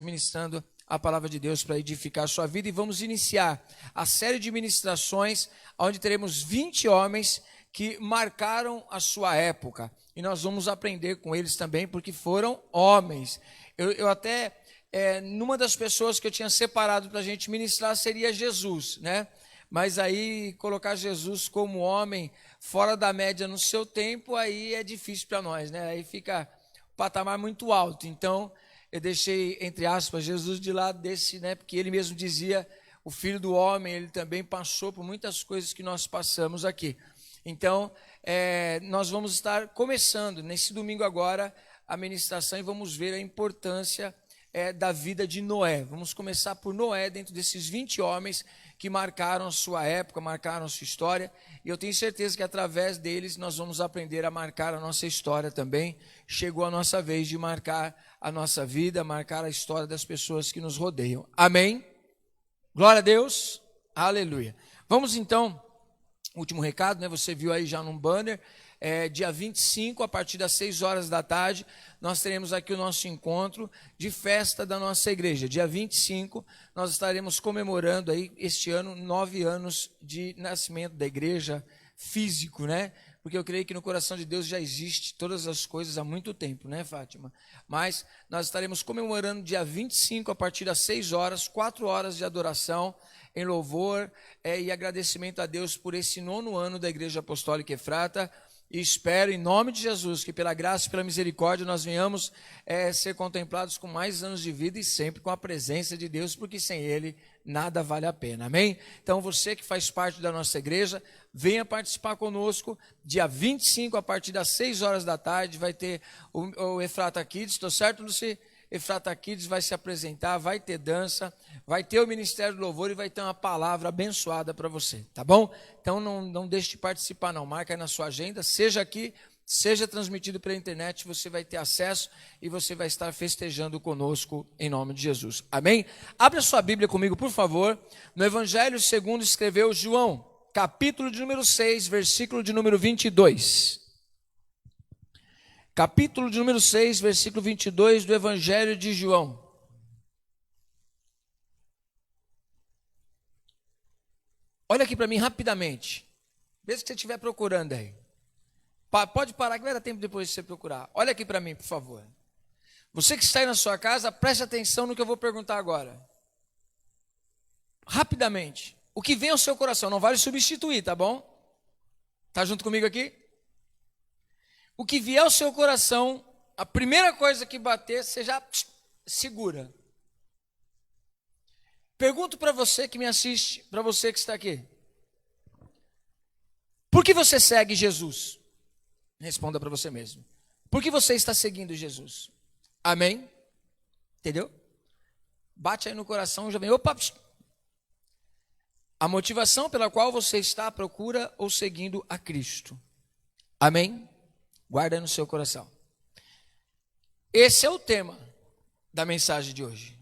ministrando a palavra de Deus para edificar a sua vida, e vamos iniciar a série de ministrações onde teremos 20 homens que marcaram a sua época, e nós vamos aprender com eles também, porque foram homens. Eu até, numa das pessoas que eu tinha separado para a gente ministrar seria Jesus, né? Mas aí colocar Jesus como homem fora da média no seu tempo, aí é difícil para nós, né? Aí fica o patamar muito alto. Então eu deixei, entre aspas, Jesus de lado desse, né? Porque ele mesmo dizia, o Filho do Homem, ele também passou por muitas coisas que nós passamos aqui. Então, nós vamos estar começando nesse domingo agora a ministração e vamos ver a importância da vida de Noé. Vamos começar por Noé, dentro desses 20 homens que marcaram a sua época, marcaram a sua história, e eu tenho certeza que através deles nós vamos aprender a marcar a nossa história também. Chegou a nossa vez de marcar a nossa vida, marcar a história das pessoas que nos rodeiam. Amém? Glória a Deus. Aleluia. Vamos então, último recado, né? Você viu aí já num banner, dia 25, a partir das 6 horas da tarde, nós teremos aqui o nosso encontro de festa da nossa igreja. Dia 25, nós estaremos comemorando aí este ano 9 anos de nascimento da igreja físico, né? Porque eu creio que no coração de Deus já existe todas as coisas há muito tempo, né, Fátima? Mas nós estaremos comemorando dia 25, a partir das 6 horas, 4 horas de adoração em louvor e agradecimento a Deus por esse 9º ano da Igreja Apostólica Efrata. E espero, em nome de Jesus, que pela graça e pela misericórdia nós venhamos ser contemplados com mais anos de vida e sempre com a presença de Deus, porque sem Ele nada vale a pena. Amém? Então você que faz parte da nossa igreja, venha participar conosco. Dia 25, a partir das 6 horas da tarde, vai ter o Efrata Kids. Estou certo, Luci? Efrata Kids vai se apresentar, vai ter dança, vai ter o Ministério do Louvor e vai ter uma palavra abençoada para você, tá bom? Então não deixe de participar não, marca aí na sua agenda, seja aqui, seja transmitido pela internet, você vai ter acesso e você vai estar festejando conosco em nome de Jesus, amém? Abra a sua Bíblia comigo, por favor, no Evangelho segundo escreveu João, capítulo de número 6, versículo de número 22. Capítulo de número 6, versículo 22 do Evangelho de João. Olha aqui para mim rapidamente. Mesmo que você estiver procurando aí. Pode parar que vai dar tempo depois de você procurar. Olha aqui para mim, por favor. Você que está aí na sua casa, preste atenção no que eu vou perguntar agora. Rapidamente. O que vem ao seu coração, não vale substituir, tá bom? Tá junto comigo aqui? O que vier ao seu coração, a primeira coisa que bater, você já segura. Pergunto para você que me assiste, para você que está aqui. Por que você segue Jesus? Responda para você mesmo. Por que você está seguindo Jesus? Amém? Entendeu? Bate aí no coração, já vem. Opa! A motivação pela qual você está à procura ou seguindo a Cristo. Amém? Guarda no seu coração. Esse é o tema da mensagem de hoje.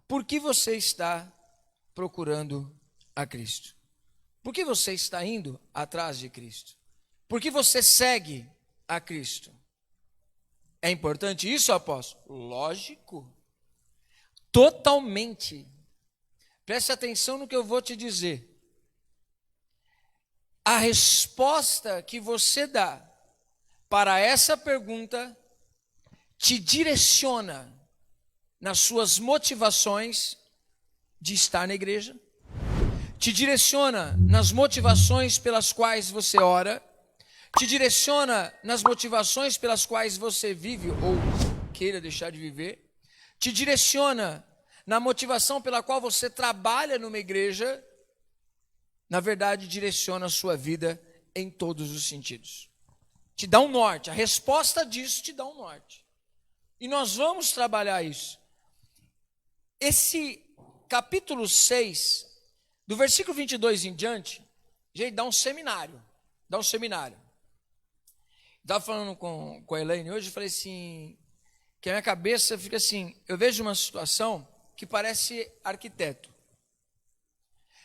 Por que você está procurando a Cristo? Por que você está indo atrás de Cristo? Por que você segue a Cristo? É importante isso, apóstolo? Lógico. Totalmente. Preste atenção no que eu vou te dizer. A resposta que você dá para essa pergunta te direciona nas suas motivações de estar na igreja, te direciona nas motivações pelas quais você ora, te direciona nas motivações pelas quais você vive ou queira deixar de viver, te direciona na motivação pela qual você trabalha numa igreja, na verdade direciona a sua vida em todos os sentidos. Te dá um norte, a resposta disso te dá um norte. E nós vamos trabalhar isso. Esse capítulo 6, do versículo 22 em diante, gente, dá um seminário. Estava falando com a Elaine hoje, eu falei assim, que a minha cabeça fica assim, eu vejo uma situação que parece arquiteto.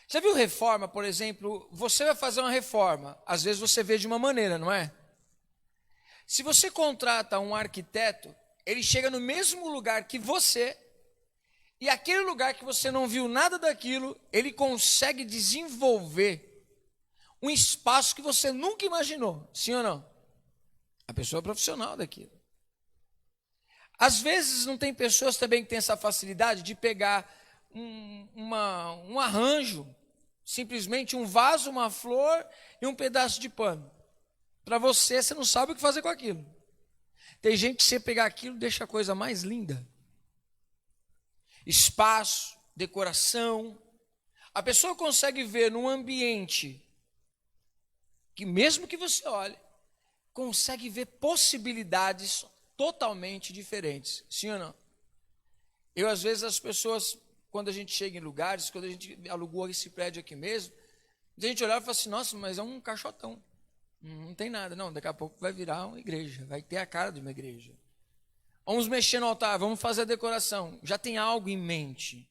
Já viu reforma, por exemplo? Você vai fazer uma reforma, às vezes você vê de uma maneira, não é? Se você contrata um arquiteto, ele chega no mesmo lugar que você E aquele lugar que você não viu nada daquilo, ele consegue desenvolver um espaço que você nunca imaginou, sim ou não? A pessoa é profissional daquilo. Às vezes não tem pessoas também que têm essa facilidade de pegar um arranjo, simplesmente um vaso, uma flor e um pedaço de pano. Para você não sabe o que fazer com aquilo. Tem gente que você pegar aquilo deixa a coisa mais linda. Espaço, decoração. A pessoa consegue ver num ambiente que mesmo que você olhe, consegue ver possibilidades totalmente diferentes. Sim ou não? Às vezes, as pessoas, quando a gente chega em lugares, quando a gente alugou esse prédio aqui mesmo, a gente olhava e fala assim, nossa, mas é um caixotão. Não tem nada. Não, daqui a pouco vai virar uma igreja, vai ter a cara de uma igreja. Vamos mexer no altar, vamos fazer a decoração. Já tem algo em mente.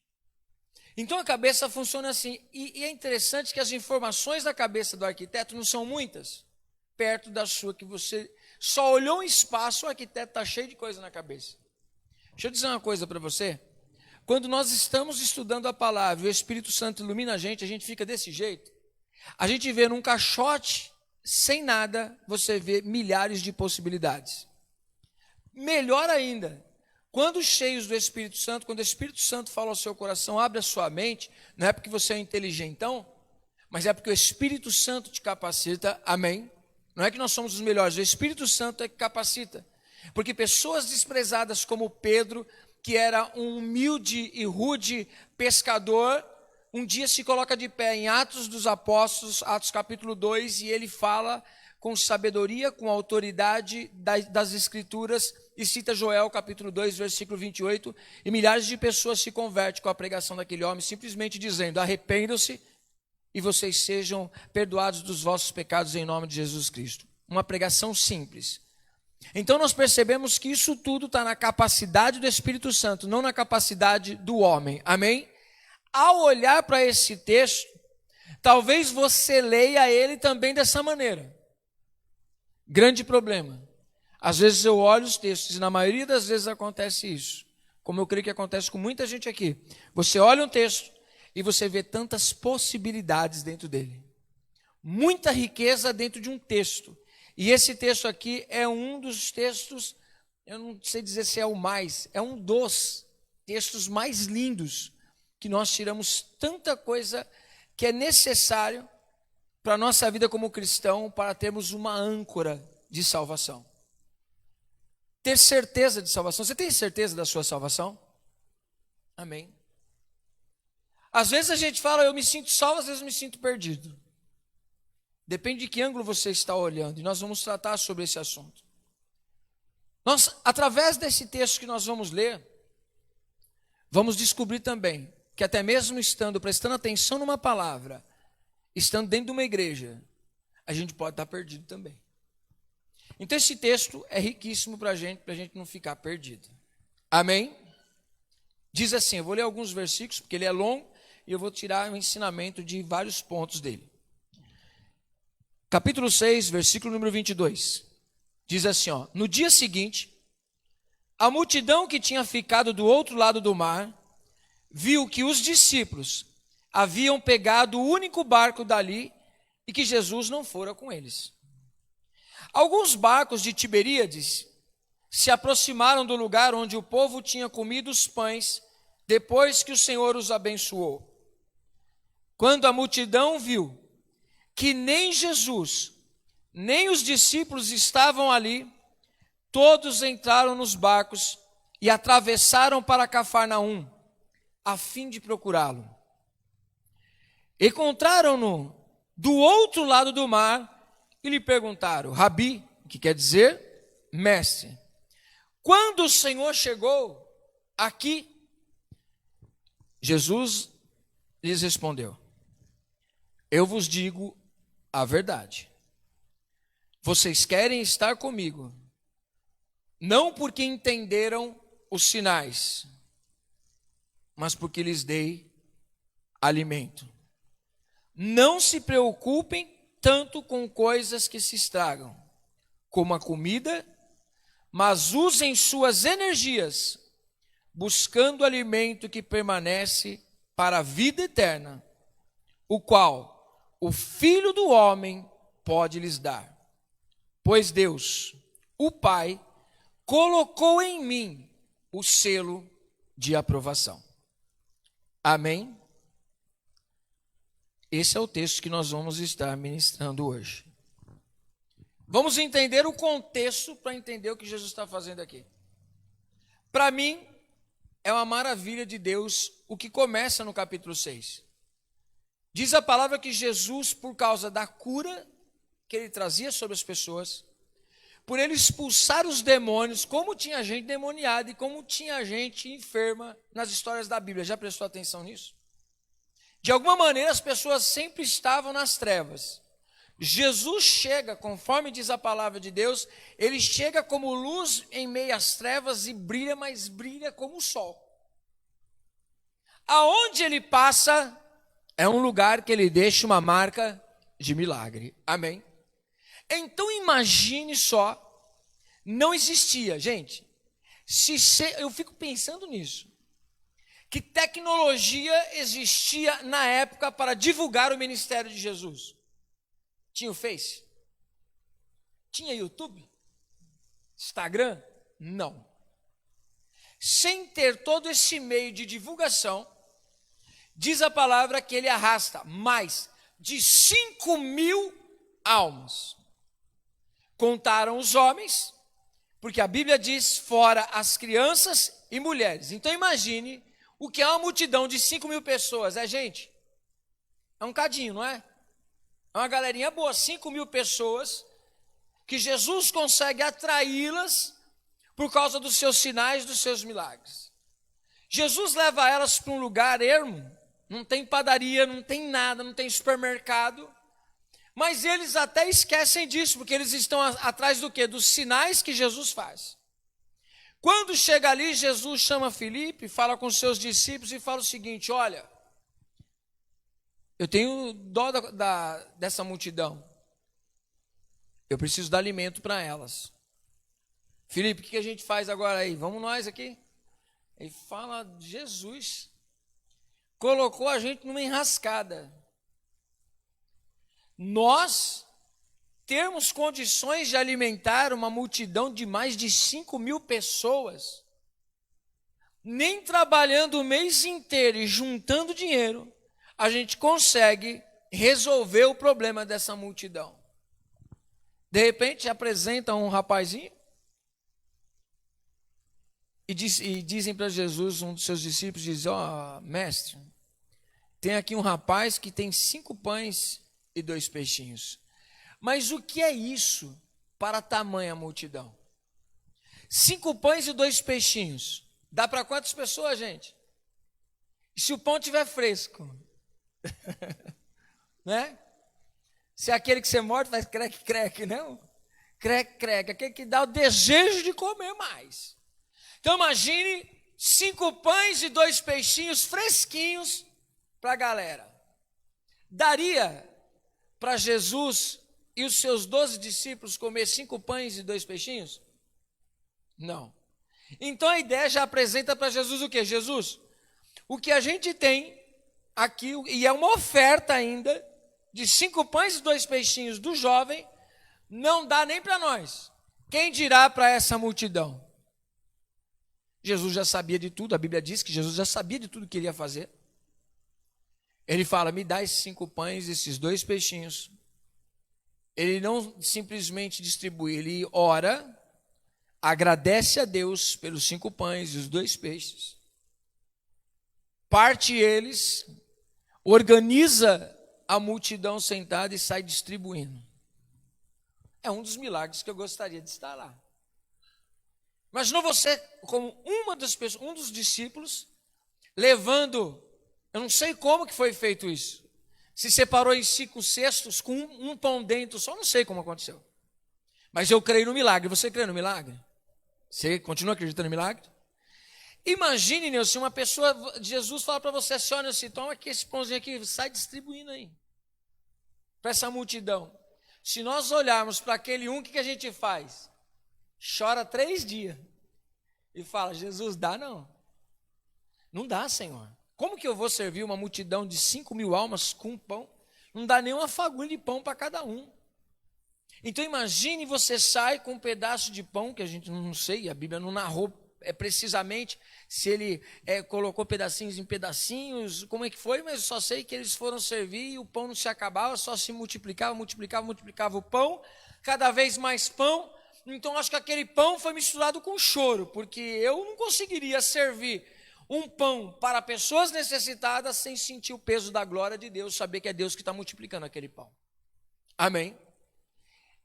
Então a cabeça funciona assim. E é interessante que as informações da cabeça do arquiteto não são muitas, perto da sua, que você só olhou um espaço, o arquiteto está cheio de coisa na cabeça. Deixa eu dizer uma coisa para você. Quando nós estamos estudando a palavra, o Espírito Santo ilumina a gente fica desse jeito. A gente vê num caixote, sem nada, você vê milhares de possibilidades. Melhor ainda, quando cheios do Espírito Santo, quando o Espírito Santo fala ao seu coração, abre a sua mente, não é porque você é inteligentão, mas é porque o Espírito Santo te capacita, amém? Não é que nós somos os melhores, o Espírito Santo é que capacita. Porque pessoas desprezadas como Pedro, que era um humilde e rude pescador, um dia se coloca de pé em Atos dos Apóstolos, Atos capítulo 2, e ele fala com sabedoria, com autoridade das Escrituras, e cita Joel capítulo 2, versículo 28, e milhares de pessoas se convertem com a pregação daquele homem, simplesmente dizendo, arrependam-se e vocês sejam perdoados dos vossos pecados em nome de Jesus Cristo. Uma pregação simples. Então nós percebemos que isso tudo está na capacidade do Espírito Santo, não na capacidade do homem, amém? Ao olhar para esse texto, talvez você leia ele também dessa maneira. Grande problema. Às vezes eu olho os textos e na maioria das vezes acontece isso. Como eu creio que acontece com muita gente aqui. Você olha um texto e você vê tantas possibilidades dentro dele. Muita riqueza dentro de um texto. E esse texto aqui é um dos textos, eu não sei dizer se é o mais, é um dos textos mais lindos que nós tiramos tanta coisa que é necessário para a nossa vida como cristão, para termos uma âncora de salvação. Ter certeza de salvação. Você tem certeza da sua salvação? Amém. Às vezes a gente fala, eu me sinto salvo, às vezes eu me sinto perdido. Depende de que ângulo você está olhando, e nós vamos tratar sobre esse assunto. Nós, através desse texto que nós vamos ler, vamos descobrir também que até mesmo prestando atenção numa palavra, estando dentro de uma igreja, a gente pode estar perdido também. Então esse texto é riquíssimo para a gente não ficar perdido. Amém? Diz assim, eu vou ler alguns versículos, porque ele é longo, e eu vou tirar um ensinamento de vários pontos dele. Capítulo 6, versículo número 22. Diz assim, no dia seguinte, a multidão que tinha ficado do outro lado do mar, viu que os discípulos haviam pegado o único barco dali e que Jesus não fora com eles. Alguns barcos de Tiberíades se aproximaram do lugar onde o povo tinha comido os pães depois que o Senhor os abençoou. Quando a multidão viu que nem Jesus, nem os discípulos estavam ali, todos entraram nos barcos e atravessaram para Cafarnaum, a fim de procurá-lo. Encontraram-no do outro lado do mar e lhe perguntaram, Rabi, que quer dizer mestre, quando o Senhor chegou aqui? Jesus lhes respondeu, eu vos digo a verdade. Vocês querem estar comigo, não porque entenderam os sinais, mas porque lhes dei alimento. Não se preocupem tanto com coisas que se estragam, como a comida, mas usem suas energias buscando alimento que permanece para a vida eterna, o qual o Filho do Homem pode lhes dar. Pois Deus, o Pai, colocou em mim o selo de aprovação. Amém? Esse é o texto que nós vamos estar ministrando hoje. Vamos entender o contexto para entender o que Jesus está fazendo aqui. Para mim, é uma maravilha de Deus o que começa no capítulo 6. Diz a palavra que Jesus, por causa da cura que ele trazia sobre as pessoas, por ele expulsar os demônios, como tinha gente demoniada e como tinha gente enferma nas histórias da Bíblia. Já prestou atenção nisso? De alguma maneira as pessoas sempre estavam nas trevas. Jesus chega, conforme diz a palavra de Deus, ele chega como luz em meio às trevas e brilha, mas brilha como o sol. Aonde ele passa, é um lugar que ele deixa uma marca de milagre. Amém? Então imagine só, não existia, gente, eu fico pensando nisso, que tecnologia existia na época para divulgar o ministério de Jesus. Tinha o Face? Tinha YouTube? Instagram? Não. Sem ter todo esse meio de divulgação, diz a palavra que ele arrasta mais de 5.000 almas. Contaram os homens, porque a Bíblia diz, fora as crianças e mulheres. Então imagine o que é uma multidão de 5.000 pessoas. Gente, é um cadinho, não é? É uma galerinha boa, 5.000 pessoas, que Jesus consegue atraí-las por causa dos seus sinais, dos seus milagres. Jesus leva elas para um lugar ermo, não tem padaria, não tem nada, não tem supermercado, mas eles até esquecem disso, porque eles estão atrás do quê? Dos sinais que Jesus faz. Quando chega ali, Jesus chama Filipe, fala com seus discípulos e fala o seguinte: olha, eu tenho dó dessa multidão. Eu preciso dar alimento para elas. Filipe, o que a gente faz agora aí? Vamos nós aqui? Ele fala, Jesus colocou a gente numa enrascada. Nós termos condições de alimentar uma multidão de mais de 5.000 pessoas, nem trabalhando o mês inteiro e juntando dinheiro, a gente consegue resolver o problema dessa multidão. De repente apresenta um rapazinho e dizem para Jesus, um dos seus discípulos diz: ó, mestre, tem aqui um rapaz que tem 5 pães e 2 peixinhos. Mas o que é isso para tamanha multidão? 5 pães e 2 peixinhos. Dá para quantas pessoas, gente? E se o pão estiver fresco? Né? Se é aquele que você morde, faz creque, não? Creque, aquele que dá o desejo de comer mais. Então imagine 5 pães e 2 peixinhos fresquinhos para a galera. Daria para Jesus e os seus 12 discípulos comer 5 pães e 2 peixinhos? Não. Então a ideia já apresenta para Jesus o quê? Jesus, o que a gente tem aqui, e é uma oferta ainda, de 5 pães e 2 peixinhos do jovem, não dá nem para nós. Quem dirá para essa multidão? Jesus já sabia de tudo, a Bíblia diz que Jesus já sabia de tudo que ele ia fazer. Ele fala, me dá esses 5 pães e esses 2 peixinhos. Ele não simplesmente distribui, ele ora, agradece a Deus pelos 5 pães e os 2 peixes, parte eles, organiza a multidão sentada e sai distribuindo. É um dos milagres que eu gostaria de estar lá. Imaginou você como um dos discípulos, levando, eu não sei como que foi feito isso, se separou em 5 cestos com um pão dentro, só não sei como aconteceu. Mas eu creio no milagre. Você crê no milagre? Você continua acreditando no milagre? Imagine, Nilson, uma pessoa, Jesus fala para você assim, olha, toma aqui esse pãozinho aqui, sai distribuindo aí, para essa multidão. Se nós olharmos para aquele o que a gente faz? Chora 3 dias e fala, Jesus, dá não. Não dá, Senhor. Como que eu vou servir uma multidão de 5.000 almas com pão? Não dá nem uma fagulha de pão para cada um. Então imagine você sai com um pedaço de pão, que a gente não sei, a Bíblia não narrou precisamente se ele colocou pedacinhos em pedacinhos, como é que foi, mas eu só sei que eles foram servir e o pão não se acabava, só se multiplicava o pão, cada vez mais pão. Então acho que aquele pão foi misturado com choro, porque eu não conseguiria servir um pão para pessoas necessitadas sem sentir o peso da glória de Deus, saber que é Deus que está multiplicando aquele pão. Amém?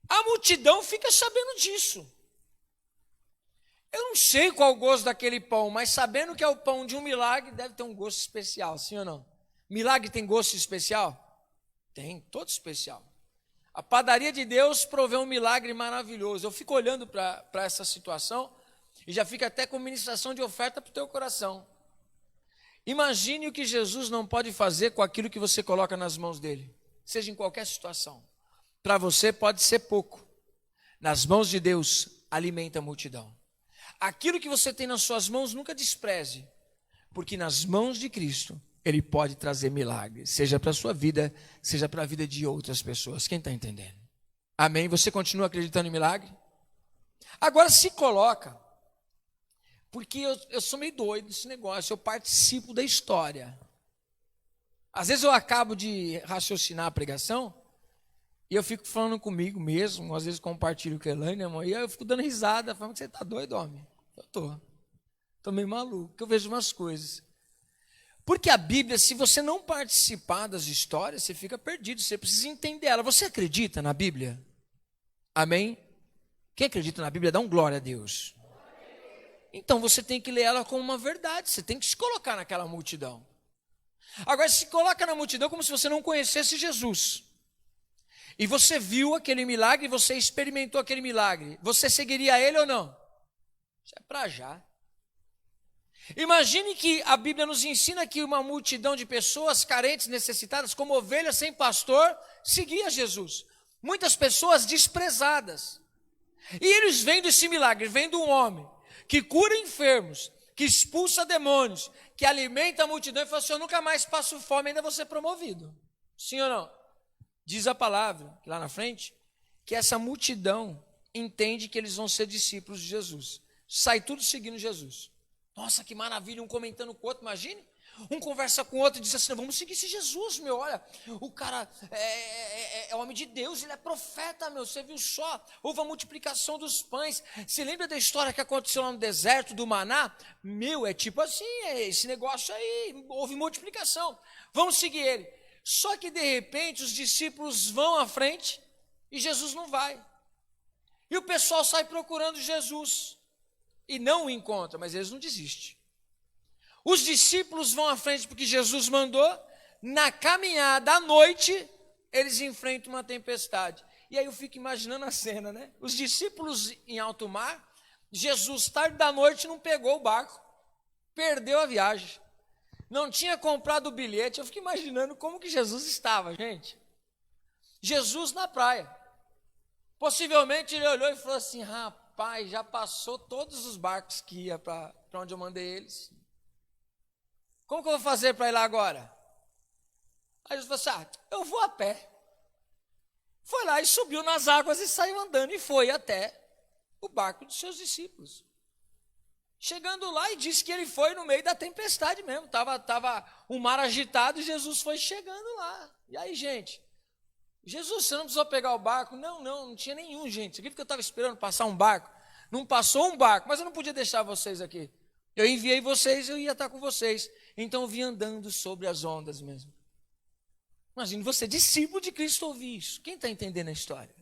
A multidão fica sabendo disso. Eu não sei qual o gosto daquele pão, mas sabendo que é o pão de um milagre, deve ter um gosto especial, sim ou não? Milagre tem gosto especial? Tem, todo especial. A padaria de Deus provê um milagre maravilhoso. Eu fico olhando para essa situação e já fica até com ministração de oferta para o teu coração. Imagine o que Jesus não pode fazer com aquilo que você coloca nas mãos dele, seja em qualquer situação. Para você pode ser pouco. Nas mãos de Deus, alimenta a multidão. Aquilo que você tem nas suas mãos, nunca despreze, porque nas mãos de Cristo, Ele pode trazer milagres, seja para a sua vida, seja para a vida de outras pessoas. Quem está entendendo? Amém? Você continua acreditando em milagre? Agora se coloca, porque eu sou meio doido nesse negócio, eu participo da história. Às vezes eu acabo de raciocinar a pregação, e eu fico falando comigo mesmo, às vezes compartilho com a Elaine, irmão, e eu fico dando risada, falando que você está doido, homem. Eu estou meio maluco, que eu vejo umas coisas. Porque a Bíblia, se você não participar das histórias, você fica perdido, você precisa entender ela. Você acredita na Bíblia? Amém? Quem acredita na Bíblia, dá um glória a Deus. Então você tem que ler ela como uma verdade, você tem que se colocar naquela multidão. Agora, se coloca na multidão como se você não conhecesse Jesus. E você viu aquele milagre, você experimentou aquele milagre. Você seguiria ele ou não? Isso é para já. Imagine que a Bíblia nos ensina que uma multidão de pessoas carentes, necessitadas, como ovelhas sem pastor, seguia Jesus. Muitas pessoas desprezadas. E eles vendo esse milagre, vendo um homem que cura enfermos, que expulsa demônios, que alimenta a multidão, e falam assim, eu nunca mais passo fome, ainda vou ser promovido. Sim ou não? Diz a palavra, lá na frente, que essa multidão entende que eles vão ser discípulos de Jesus. Sai tudo seguindo Jesus. Nossa, que maravilha, um comentando com o outro, imagine. Um conversa com o outro e diz assim, vamos seguir esse Jesus, meu, olha, o cara é homem de Deus, ele é profeta, meu, você viu só, houve a multiplicação dos pães. Você lembra da história que aconteceu lá no deserto do maná? Meu, é tipo assim, esse negócio aí, houve multiplicação, vamos seguir ele. Só que de repente os discípulos vão à frente e Jesus não vai. E o pessoal sai procurando Jesus e não o encontra, mas eles não desistem. Os discípulos vão à frente porque Jesus mandou. Na caminhada à noite, eles enfrentam uma tempestade. E aí eu fico imaginando a cena, né? Os discípulos em alto mar, Jesus tarde da noite não pegou o barco, perdeu a viagem. Não tinha comprado o bilhete, eu fico imaginando como que Jesus estava, gente. Jesus na praia. Possivelmente ele olhou e falou assim, rapaz, já passou todos os barcos que ia para onde eu mandei eles. Como que eu vou fazer para ir lá agora? Aí Jesus falou assim, eu vou a pé. Foi lá e subiu nas águas e saiu andando e foi até o barco dos seus discípulos. Chegando lá e disse que ele foi no meio da tempestade mesmo, estava um mar agitado e Jesus foi chegando lá. E aí, gente, Jesus, você não precisou pegar o barco? Não tinha nenhum, gente. Você acredita que eu estava esperando passar um barco? Não passou um barco, mas eu não podia deixar vocês aqui. Eu enviei vocês, eu ia estar com vocês. Então eu vim andando sobre as ondas mesmo. Imagine você, discípulo de Cristo, ouvir isso. Quem está entendendo a história?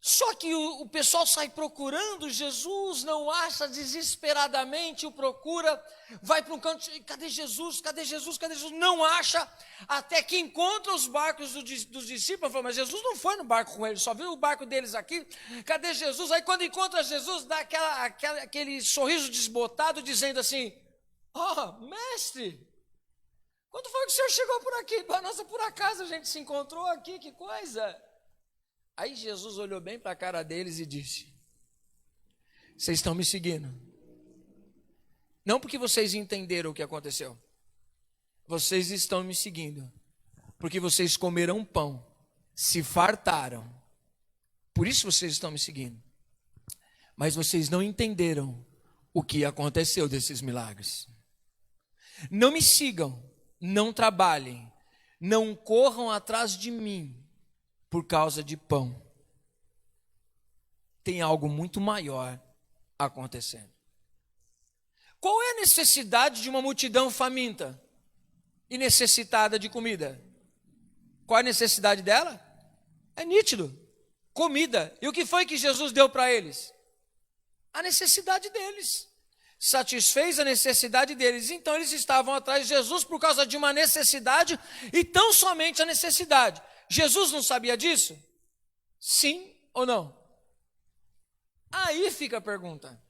Só que o pessoal sai procurando Jesus, não acha, desesperadamente o procura, vai para um canto, cadê Jesus, cadê Jesus, cadê Jesus? Não acha, até que encontra os barcos dos discípulos, fala, mas Jesus não foi no barco com eles, só viu o barco deles aqui, cadê Jesus? Aí quando encontra Jesus, dá aquele sorriso desbotado, dizendo assim, mestre, quando foi que o senhor chegou por aqui? Nossa, por acaso a gente se encontrou aqui, que coisa! Aí Jesus olhou bem para a cara deles e disse, vocês estão me seguindo? Não porque vocês entenderam o que aconteceu. Vocês estão me seguindo porque vocês comeram pão, se fartaram. Por isso vocês estão me seguindo. Mas vocês não entenderam o que aconteceu desses milagres. Não me sigam, não trabalhem, não corram atrás de mim por causa de pão. Tem algo muito maior acontecendo. Qual é a necessidade de uma multidão faminta e necessitada de comida? Qual é a necessidade dela? É nítido, comida. E o que foi que Jesus deu para eles? A necessidade deles. Satisfez a necessidade deles. Então eles estavam atrás de Jesus por causa de uma necessidade e tão somente a necessidade. Jesus não sabia disso? Sim ou não? Aí fica a pergunta.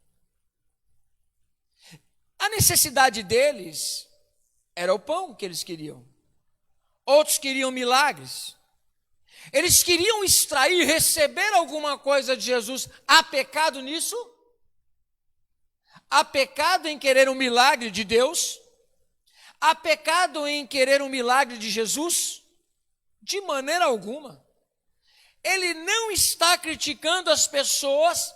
A necessidade deles era o pão que eles queriam. Outros queriam milagres. Eles queriam extrair, receber alguma coisa de Jesus. Há pecado nisso? Há pecado em querer um milagre de Deus? Há pecado em querer um milagre de Jesus? De maneira alguma. Ele não está criticando as pessoas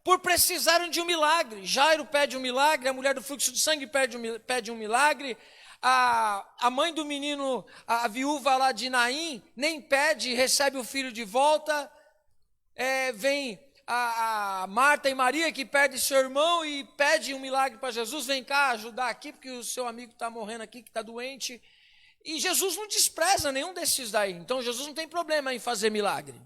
por precisarem de um milagre. Jairo pede um milagre, a mulher do fluxo de sangue pede um milagre, a mãe do menino, a viúva lá de Naim, nem pede, recebe o filho de volta. Vem a Marta e Maria que perde seu irmão e pede um milagre para Jesus. Vem cá ajudar aqui porque o seu amigo está morrendo aqui, que está doente. E Jesus não despreza nenhum desses daí. Então Jesus não tem problema em fazer milagre.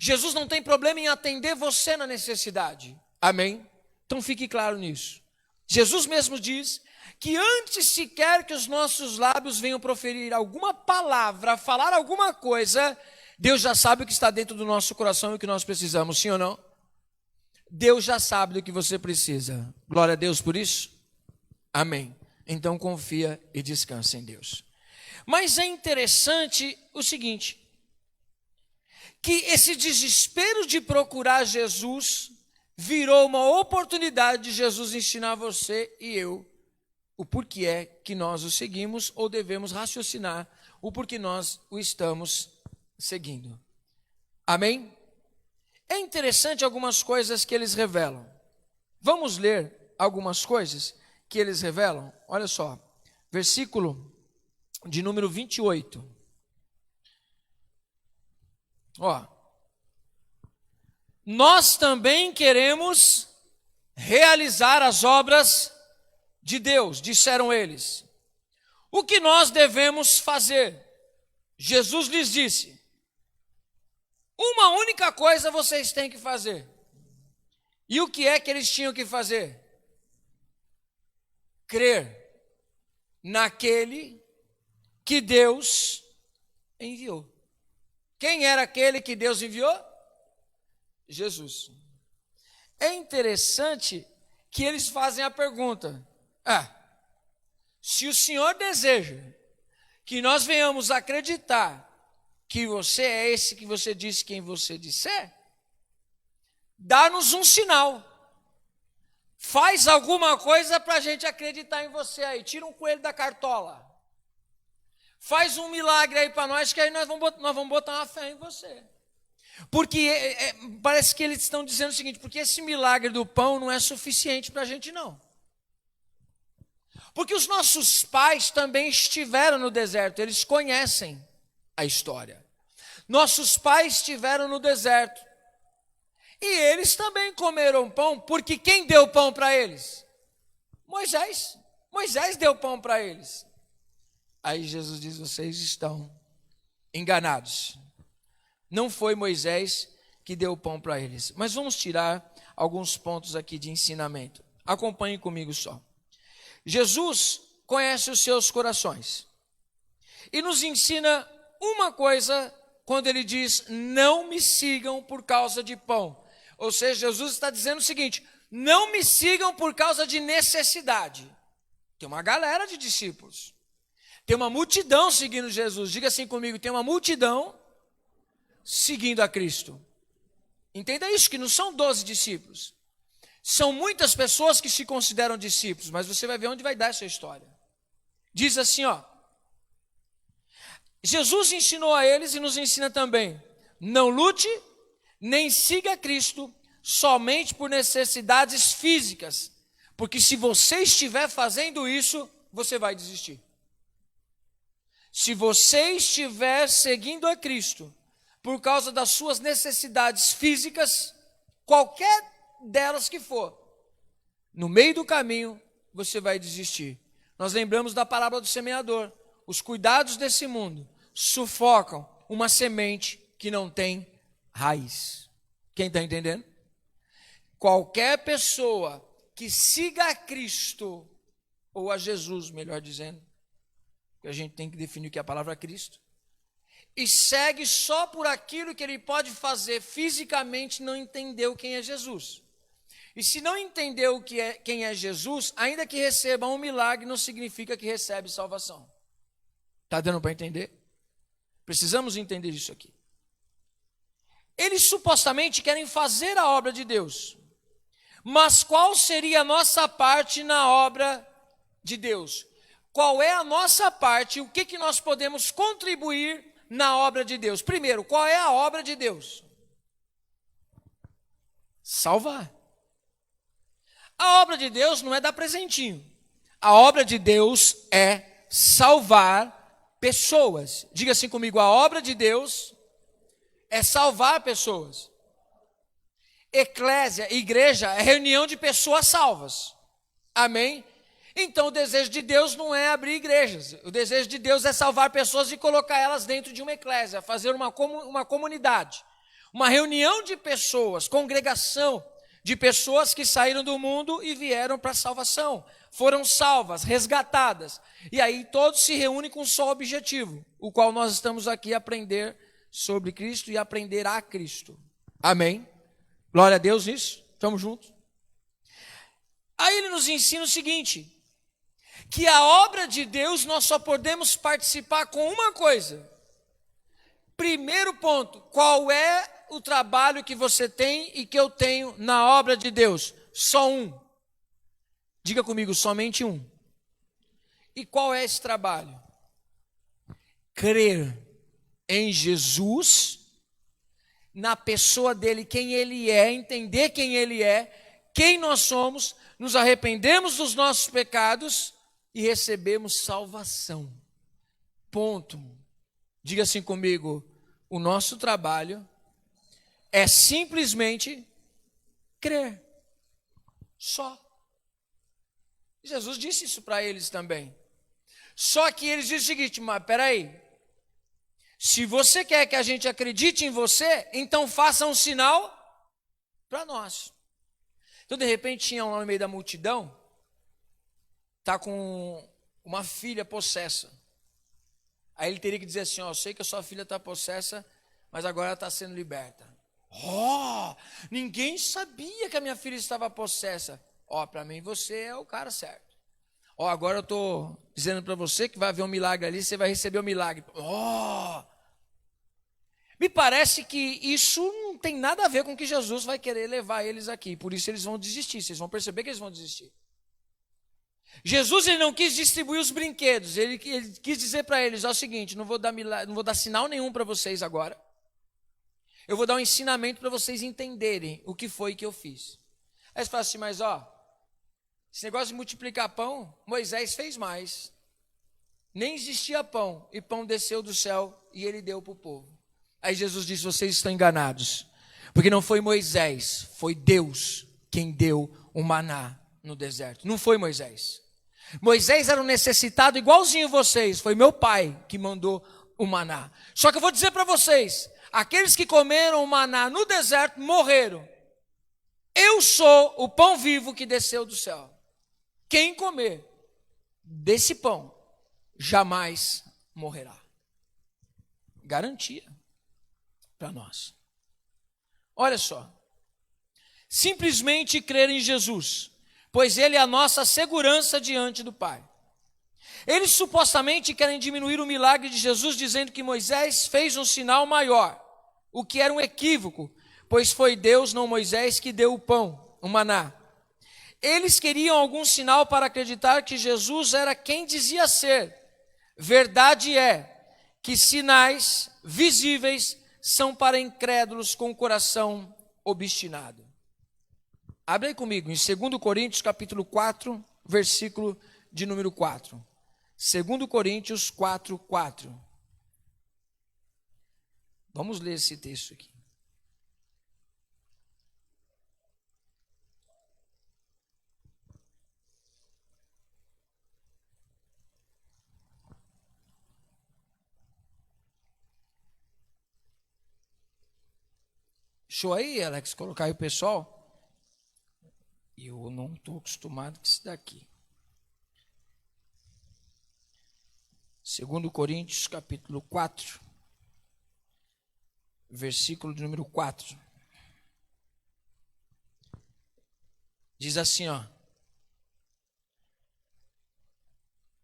Jesus não tem problema em atender você na necessidade. Amém? Então fique claro nisso. Jesus mesmo diz que antes sequer que os nossos lábios venham proferir alguma palavra, falar alguma coisa, Deus já sabe o que está dentro do nosso coração e o que nós precisamos, sim ou não? Deus já sabe do que você precisa. Glória a Deus por isso. Amém. Então confia e descansa em Deus. Mas é interessante o seguinte, que esse desespero de procurar Jesus virou uma oportunidade de Jesus ensinar você e eu o porquê é que nós o seguimos ou devemos raciocinar o porquê nós o estamos seguindo. Amém? É interessante algumas coisas que eles revelam. Vamos ler algumas coisas que eles revelam? Olha só, versículo de número 28. Ó, nós também queremos realizar as obras de Deus, disseram eles. O que nós devemos fazer? Jesus lhes disse: uma única coisa vocês têm que fazer. E o que é que eles tinham que fazer? Crer naquele que Deus enviou. Quem era aquele que Deus enviou? Jesus. É interessante que eles fazem a pergunta: se o Senhor deseja que nós venhamos acreditar que você é esse que você disse quem você disser, dá-nos um sinal. Faz alguma coisa para a gente acreditar em você aí. Tira um coelho da cartola. Faz um milagre aí para nós, que aí nós vamos botar uma fé em você. Porque parece que eles estão dizendo o seguinte: porque esse milagre do pão não é suficiente para a gente não. Porque os nossos pais também estiveram no deserto, eles conhecem a história. Nossos pais estiveram no deserto. E eles também comeram pão, porque quem deu pão para eles? Moisés. Moisés deu pão para eles. Aí Jesus diz: vocês estão enganados. Não foi Moisés que deu o pão para eles. Mas vamos tirar alguns pontos aqui de ensinamento. Acompanhe comigo só. Jesus conhece os seus corações. E nos ensina uma coisa quando ele diz: não me sigam por causa de pão. Ou seja, Jesus está dizendo o seguinte: não me sigam por causa de necessidade. Tem uma galera de discípulos. Tem uma multidão seguindo Jesus. Diga assim comigo: tem uma multidão seguindo a Cristo. Entenda isso, que não são 12 discípulos. São muitas pessoas que se consideram discípulos, mas você vai ver onde vai dar essa história. Diz assim, ó. Jesus ensinou a eles e nos ensina também: não lute, nem siga Cristo somente por necessidades físicas, porque se você estiver fazendo isso, você vai desistir. Se você estiver seguindo a Cristo por causa das suas necessidades físicas, qualquer delas que for, no meio do caminho, você vai desistir. Nós lembramos da parábola do semeador. Os cuidados desse mundo sufocam uma semente que não tem raiz. Quem está entendendo? Qualquer pessoa que siga a Cristo, ou a Jesus, melhor dizendo, que a gente tem que definir o que é a palavra Cristo, e segue só por aquilo que ele pode fazer fisicamente, não entendeu quem é Jesus. E se não entendeu quem é Jesus, ainda que receba um milagre, não significa que recebe salvação. Está dando para entender? Precisamos entender isso aqui. Eles supostamente querem fazer a obra de Deus. Mas qual seria a nossa parte na obra de Deus? Qual é a nossa parte? O que nós podemos contribuir na obra de Deus? Primeiro, qual é a obra de Deus? Salvar. A obra de Deus não é dar presentinho. A obra de Deus é salvar pessoas. Diga assim comigo: a obra de Deus é salvar pessoas. Eclésia, igreja, é reunião de pessoas salvas. Amém? Então o desejo de Deus não é abrir igrejas. O desejo de Deus é salvar pessoas e colocar elas dentro de uma eclésia, fazer uma comunidade. Uma reunião de pessoas, congregação de pessoas que saíram do mundo e vieram para a salvação. Foram salvas, resgatadas. E aí todos se reúnem com um só objetivo, o qual nós estamos aqui a aprender sobre Cristo e aprender a Cristo. Amém? Glória a Deus nisso. Estamos juntos. Aí ele nos ensina o seguinte, que a obra de Deus nós só podemos participar com uma coisa. Primeiro ponto, qual é o trabalho que você tem e que eu tenho na obra de Deus? Só um. Diga comigo, somente um. E qual é esse trabalho? Crer em Jesus, na pessoa dele, quem ele é, entender quem ele é, quem nós somos, nos arrependemos dos nossos pecados e recebemos salvação. Ponto. Diga assim comigo, o nosso trabalho é simplesmente crer. Só. Jesus disse isso para eles também. Só que eles dizem o seguinte, mas peraí, se você quer que a gente acredite em você, então faça um sinal para nós. Então, de repente, tinha um no meio da multidão, está com uma filha possessa. Aí ele teria que dizer assim, ó, eu sei que a sua filha está possessa, mas agora ela está sendo liberta. Ninguém sabia que a minha filha estava possessa. Para mim você é o cara certo. Agora eu estou dizendo para você que vai haver um milagre ali, você vai receber o milagre. Me parece que isso não tem nada a ver com que Jesus vai querer levar eles aqui. Por isso eles vão desistir, vocês vão perceber que eles vão desistir. Jesus ele não quis distribuir os brinquedos, ele quis dizer para eles, o seguinte, não vou dar sinal nenhum para vocês agora. Eu vou dar um ensinamento para vocês entenderem o que foi que eu fiz. Aí você fala assim, mas esse negócio de multiplicar pão, Moisés fez mais. Nem existia pão, e pão desceu do céu e ele deu para o povo. Aí Jesus disse, vocês estão enganados, porque não foi Moisés, foi Deus quem deu o maná no deserto. Não foi Moisés. Moisés era um necessitado igualzinho vocês, foi meu pai que mandou o maná. Só que eu vou dizer para vocês, aqueles que comeram o maná no deserto morreram. Eu sou o pão vivo que desceu do céu. Quem comer desse pão jamais morrerá. Garantia para nós. Olha só. Simplesmente crer em Jesus, pois ele é a nossa segurança diante do Pai. Eles supostamente querem diminuir o milagre de Jesus, dizendo que Moisés fez um sinal maior, o que era um equívoco, pois foi Deus, não Moisés, que deu o pão, o maná. Eles queriam algum sinal para acreditar que Jesus era quem dizia ser. Verdade é que sinais visíveis são para incrédulos com o coração obstinado. Abre aí comigo em 2 Coríntios capítulo 4, versículo de número 4. 2 Coríntios 4, 4. Vamos ler esse texto aqui. Show aí, Alex, colocar aí o pessoal. Eu não estou acostumado com isso daqui. 2 Coríntios capítulo 4, versículo de número 4. Diz assim, ó.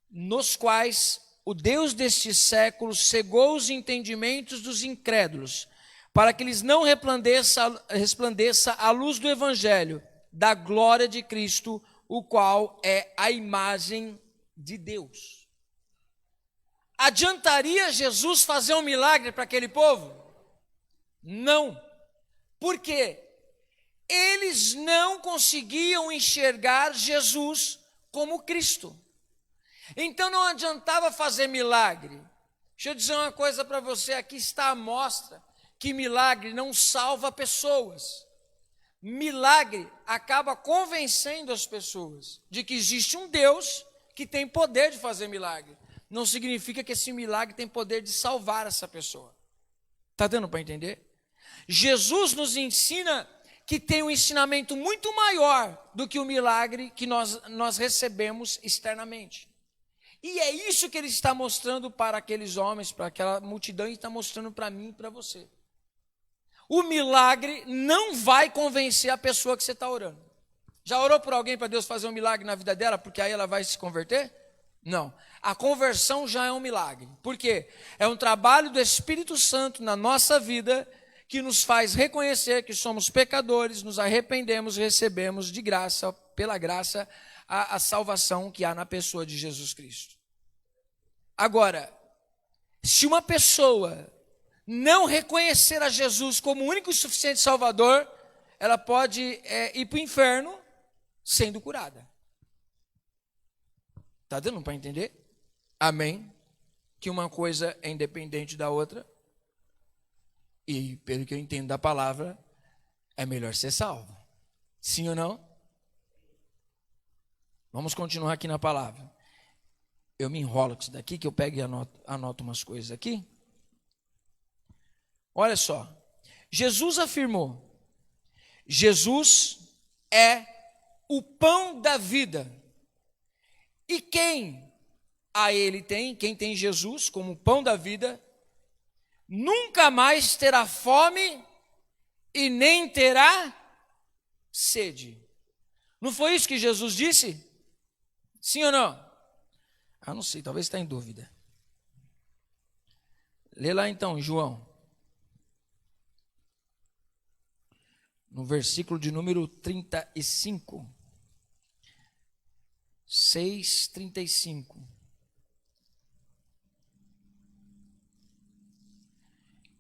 Nos quais o Deus deste século cegou os entendimentos dos incrédulos, para que lhes não resplandeça a luz do Evangelho, da glória de Cristo, o qual é a imagem de Deus. Adiantaria Jesus fazer um milagre para aquele povo? Não. Por quê? Eles não conseguiam enxergar Jesus como Cristo. Então não adiantava fazer milagre. Deixa eu dizer uma coisa para você, aqui está a amostra que milagre não salva pessoas. Milagre acaba convencendo as pessoas de que existe um Deus que tem poder de fazer milagre. Não significa que esse milagre tem poder de salvar essa pessoa. Está dando para entender? Jesus nos ensina que tem um ensinamento muito maior do que o milagre que nós recebemos externamente. E é isso que ele está mostrando para aqueles homens, para aquela multidão, e está mostrando para mim e para você. O milagre não vai convencer a pessoa que você está orando. Já orou por alguém para Deus fazer um milagre na vida dela, porque aí ela vai se converter? Não. A conversão já é um milagre. Por quê? É um trabalho do Espírito Santo na nossa vida que nos faz reconhecer que somos pecadores, nos arrependemos e recebemos de graça, pela graça, a salvação que há na pessoa de Jesus Cristo. Agora, se uma pessoa não reconhecer a Jesus como o único e suficiente Salvador, ela pode ir para o inferno sendo curada. Está dando para entender? Amém? Que uma coisa é independente da outra. E, pelo que eu entendo da palavra, é melhor ser salvo. Sim ou não? Vamos continuar aqui na palavra. Eu me enrolo com isso daqui, que eu pego e anoto umas coisas aqui. Olha só. Jesus afirmou: Jesus é o pão da vida. E quem tem Jesus como pão da vida, nunca mais terá fome e nem terá sede. Não foi isso que Jesus disse? Sim ou não? Ah, não sei, talvez está em dúvida. Lê lá então, João. No versículo de número 35. 6:35.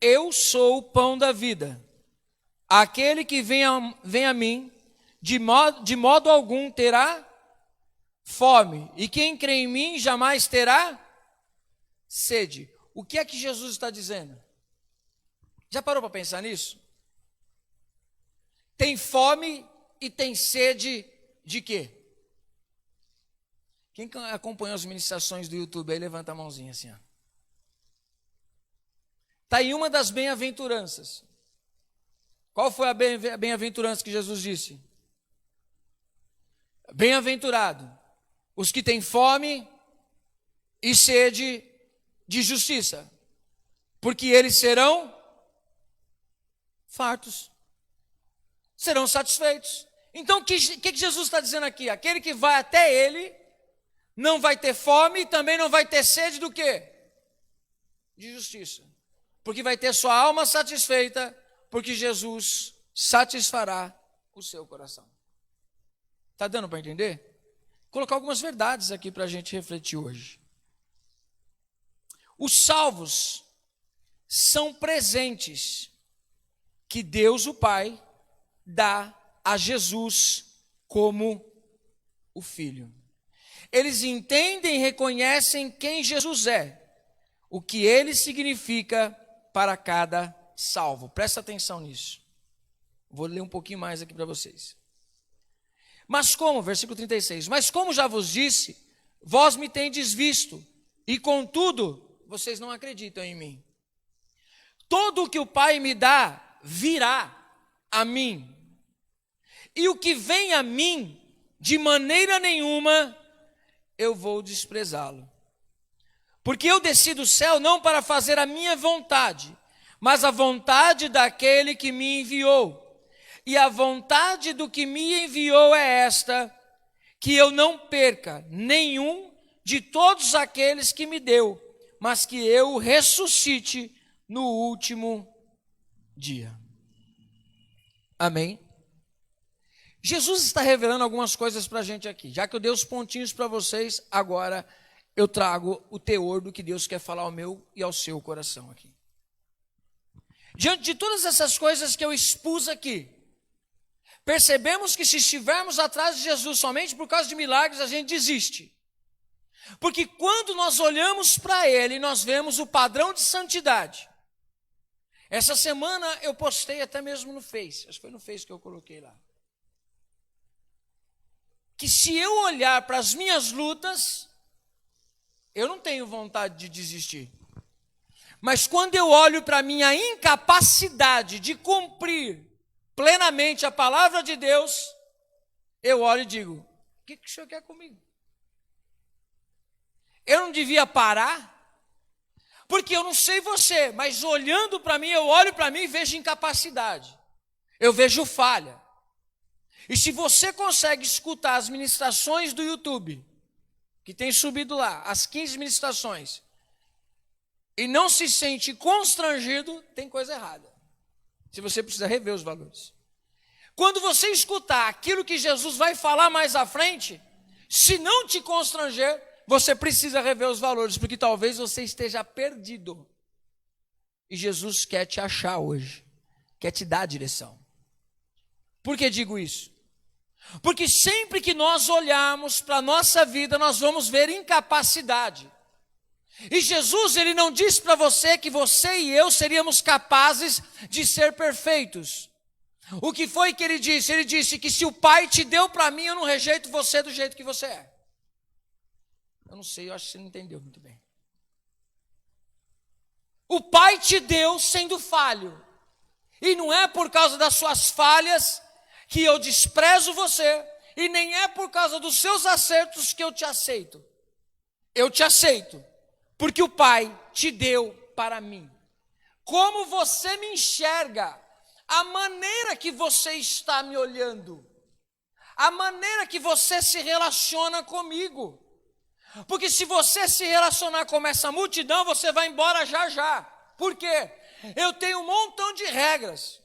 Eu sou o pão da vida. Aquele que vem a mim, de modo algum terá fome. E quem crê em mim jamais terá sede. O que é que Jesus está dizendo? Já parou para pensar nisso? Tem fome e tem sede de quê? Quem acompanhou as ministrações do YouTube aí, levanta a mãozinha assim, ó. Está aí uma das bem-aventuranças. Qual foi a bem-aventurança que Jesus disse? Bem-aventurado os que têm fome e sede de justiça, porque eles serão fartos, serão satisfeitos. Então o que Jesus está dizendo aqui? Aquele que vai até ele não vai ter fome e também não vai ter sede do quê? De justiça. Porque vai ter sua alma satisfeita, porque Jesus satisfará o seu coração. Está dando para entender? Vou colocar algumas verdades aqui para a gente refletir hoje. Os salvos são presentes que Deus, o Pai, dá a Jesus como o Filho. Eles entendem e reconhecem quem Jesus é, o que ele significa para cada salvo. Presta atenção nisso. Vou ler um pouquinho mais aqui para vocês. Mas como, versículo 36, mas como já vos disse, vós me tendes visto, e contudo, vocês não acreditam em mim. Todo o que o Pai me dá, virá a mim. E o que vem a mim, de maneira nenhuma, eu vou desprezá-lo. Porque eu desci do céu não para fazer a minha vontade, mas a vontade daquele que me enviou. E a vontade do que me enviou é esta, que eu não perca nenhum de todos aqueles que me deu, mas que eu ressuscite no último dia. Amém? Jesus está revelando algumas coisas para a gente aqui. Já que eu dei os pontinhos para vocês, agora eu trago o teor do que Deus quer falar ao meu e ao seu coração aqui. Diante de todas essas coisas que eu expus aqui, percebemos que se estivermos atrás de Jesus somente por causa de milagres, a gente desiste. Porque quando nós olhamos para Ele, nós vemos o padrão de santidade. Essa semana eu postei até mesmo no Face, acho que foi no Face que eu coloquei lá. Que se eu olhar para as minhas lutas, eu não tenho vontade de desistir. Mas quando eu olho para a minha incapacidade de cumprir plenamente a palavra de Deus, eu olho e digo, o que o Senhor quer comigo? Eu não devia parar? Porque eu não sei você, mas olhando para mim, eu olho para mim e vejo incapacidade. Eu vejo falha. E se você consegue escutar as ministrações do YouTube, que tem subido lá, as 15 ministrações, e não se sente constrangido, tem coisa errada. Se você precisa rever os valores. Quando você escutar aquilo que Jesus vai falar mais à frente, se não te constranger, você precisa rever os valores, porque talvez você esteja perdido. E Jesus quer te achar hoje, quer te dar a direção. Por que digo isso? Porque sempre que nós olharmos para a nossa vida, nós vamos ver incapacidade. E Jesus, ele não disse para você que você e eu seríamos capazes de ser perfeitos. O que foi que ele disse? Ele disse que se o Pai te deu para mim, eu não rejeito você do jeito que você é. Eu não sei, eu acho que você não entendeu muito bem. O Pai te deu sendo falho. E não é por causa das suas falhas que eu desprezo você, e nem é por causa dos seus acertos que eu te aceito. Eu te aceito, porque o Pai te deu para mim. Como você me enxerga, a maneira que você está me olhando, a maneira que você se relaciona comigo. Porque se você se relacionar com essa multidão, você vai embora já já. Por quê? Eu tenho um montão de regras.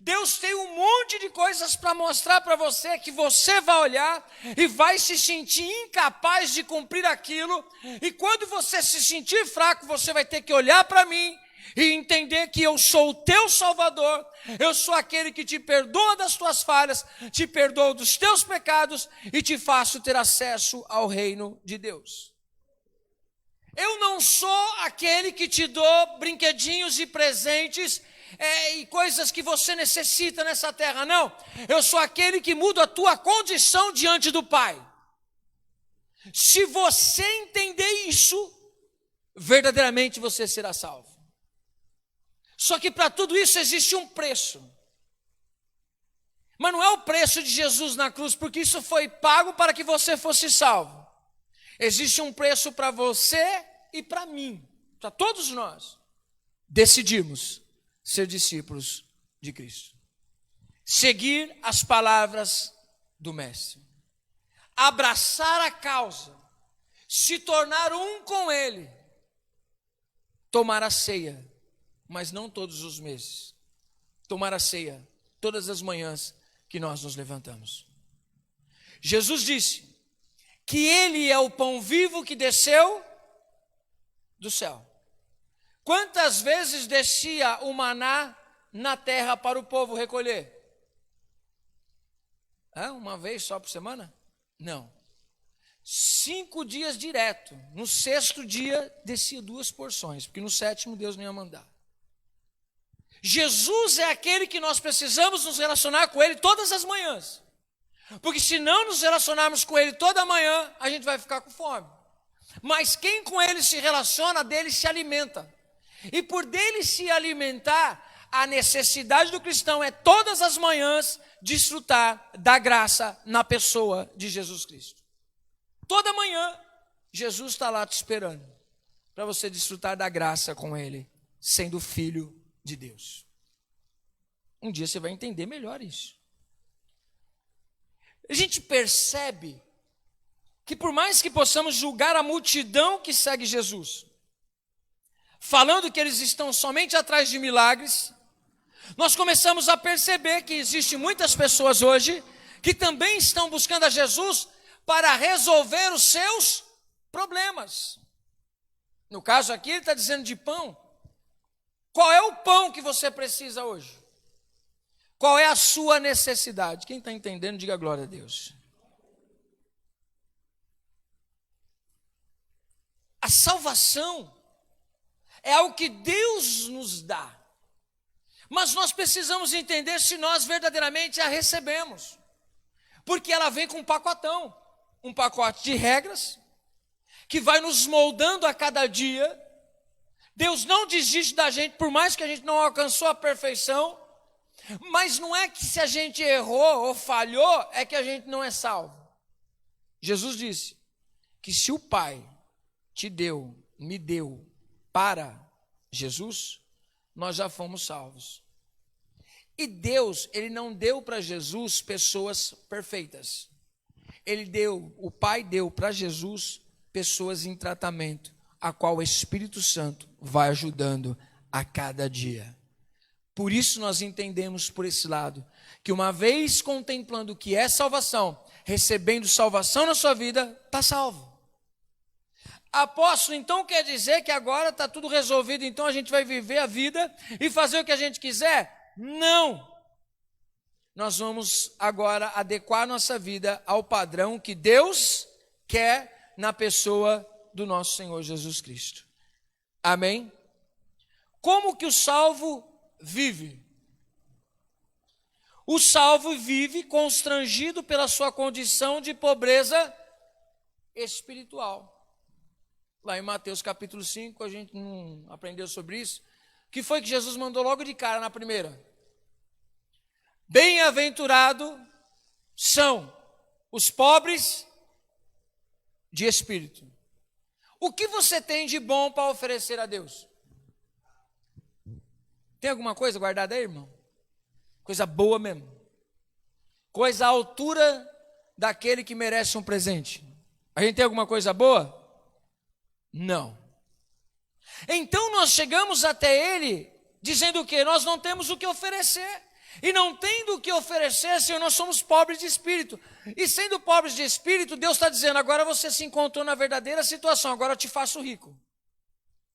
Deus tem um monte de coisas para mostrar para você, que você vai olhar e vai se sentir incapaz de cumprir aquilo. E quando você se sentir fraco, você vai ter que olhar para mim e entender que eu sou o teu Salvador. Eu sou aquele que te perdoa das tuas falhas, te perdoa dos teus pecados e te faço ter acesso ao reino de Deus. Eu não sou aquele que te dou brinquedinhos e presentes e coisas que você necessita nessa terra, não. Eu sou aquele que muda a tua condição diante do Pai. Se você entender isso, verdadeiramente você será salvo. Só que para tudo isso existe um preço. Mas não é o preço de Jesus na cruz, porque isso foi pago para que você fosse salvo. Existe um preço para você e para mim, para todos nós. Decidimos ser discípulos de Cristo. Seguir as palavras do Mestre. Abraçar a causa. Se tornar um com Ele. Tomar a ceia, mas não todos os meses. Tomar a ceia todas as manhãs que nós nos levantamos. Jesus disse que ele é o pão vivo que desceu do céu. Quantas vezes descia o maná na terra para o povo recolher? Uma vez só por semana? Não. 5 dias direto. No 6º dia descia 2 porções, porque no 7º Deus não ia mandar. Jesus é aquele que nós precisamos nos relacionar com ele todas as manhãs. Porque se não nos relacionarmos com ele toda manhã, a gente vai ficar com fome. Mas quem com ele se relaciona, dele se alimenta. E por dele se alimentar, a necessidade do cristão é todas as manhãs desfrutar da graça na pessoa de Jesus Cristo. Toda manhã, Jesus está lá te esperando para você desfrutar da graça com ele, sendo filho de Deus. Um dia você vai entender melhor isso. A gente percebe que por mais que possamos julgar a multidão que segue Jesus, falando que eles estão somente atrás de milagres, nós começamos a perceber que existem muitas pessoas hoje que também estão buscando a Jesus para resolver os seus problemas. No caso aqui, ele está dizendo de pão. Qual é o pão que você precisa hoje? Qual é a sua necessidade? Quem está entendendo, diga glória a Deus. A salvação é algo que Deus nos dá. Mas nós precisamos entender se nós verdadeiramente a recebemos. Porque ela vem com um pacotão. Um pacote de regras que vai nos moldando a cada dia. Deus não desiste da gente, por mais que a gente não alcançou a perfeição. Mas não é que se a gente errou ou falhou, é que a gente não é salvo. Jesus disse que se o Pai me deu para Jesus, nós já fomos salvos. E Deus, ele não deu para Jesus pessoas perfeitas. O Pai deu para Jesus pessoas em tratamento, a qual o Espírito Santo vai ajudando a cada dia. Por isso nós entendemos por esse lado, que uma vez contemplando o que é salvação, recebendo salvação na sua vida, está salvo. Apóstolo, então quer dizer que agora está tudo resolvido, então a gente vai viver a vida e fazer o que a gente quiser? Não! Nós vamos agora adequar nossa vida ao padrão que Deus quer na pessoa do nosso Senhor Jesus Cristo. Amém? Como que o salvo vive? O salvo vive constrangido pela sua condição de pobreza espiritual. Lá em Mateus capítulo 5, a gente não aprendeu sobre isso. O que foi que Jesus mandou logo de cara na primeira? Bem-aventurado são os pobres de espírito. O que você tem de bom para oferecer a Deus? Tem alguma coisa guardada aí, irmão? Coisa boa mesmo. Coisa à altura daquele que merece um presente. A gente tem alguma coisa boa? Não. Então nós chegamos até ele dizendo o quê? Nós não temos o que oferecer. E não tendo o que oferecer, Senhor, nós somos pobres de espírito. E sendo pobres de espírito, Deus está dizendo, agora você se encontrou na verdadeira situação, agora eu te faço rico.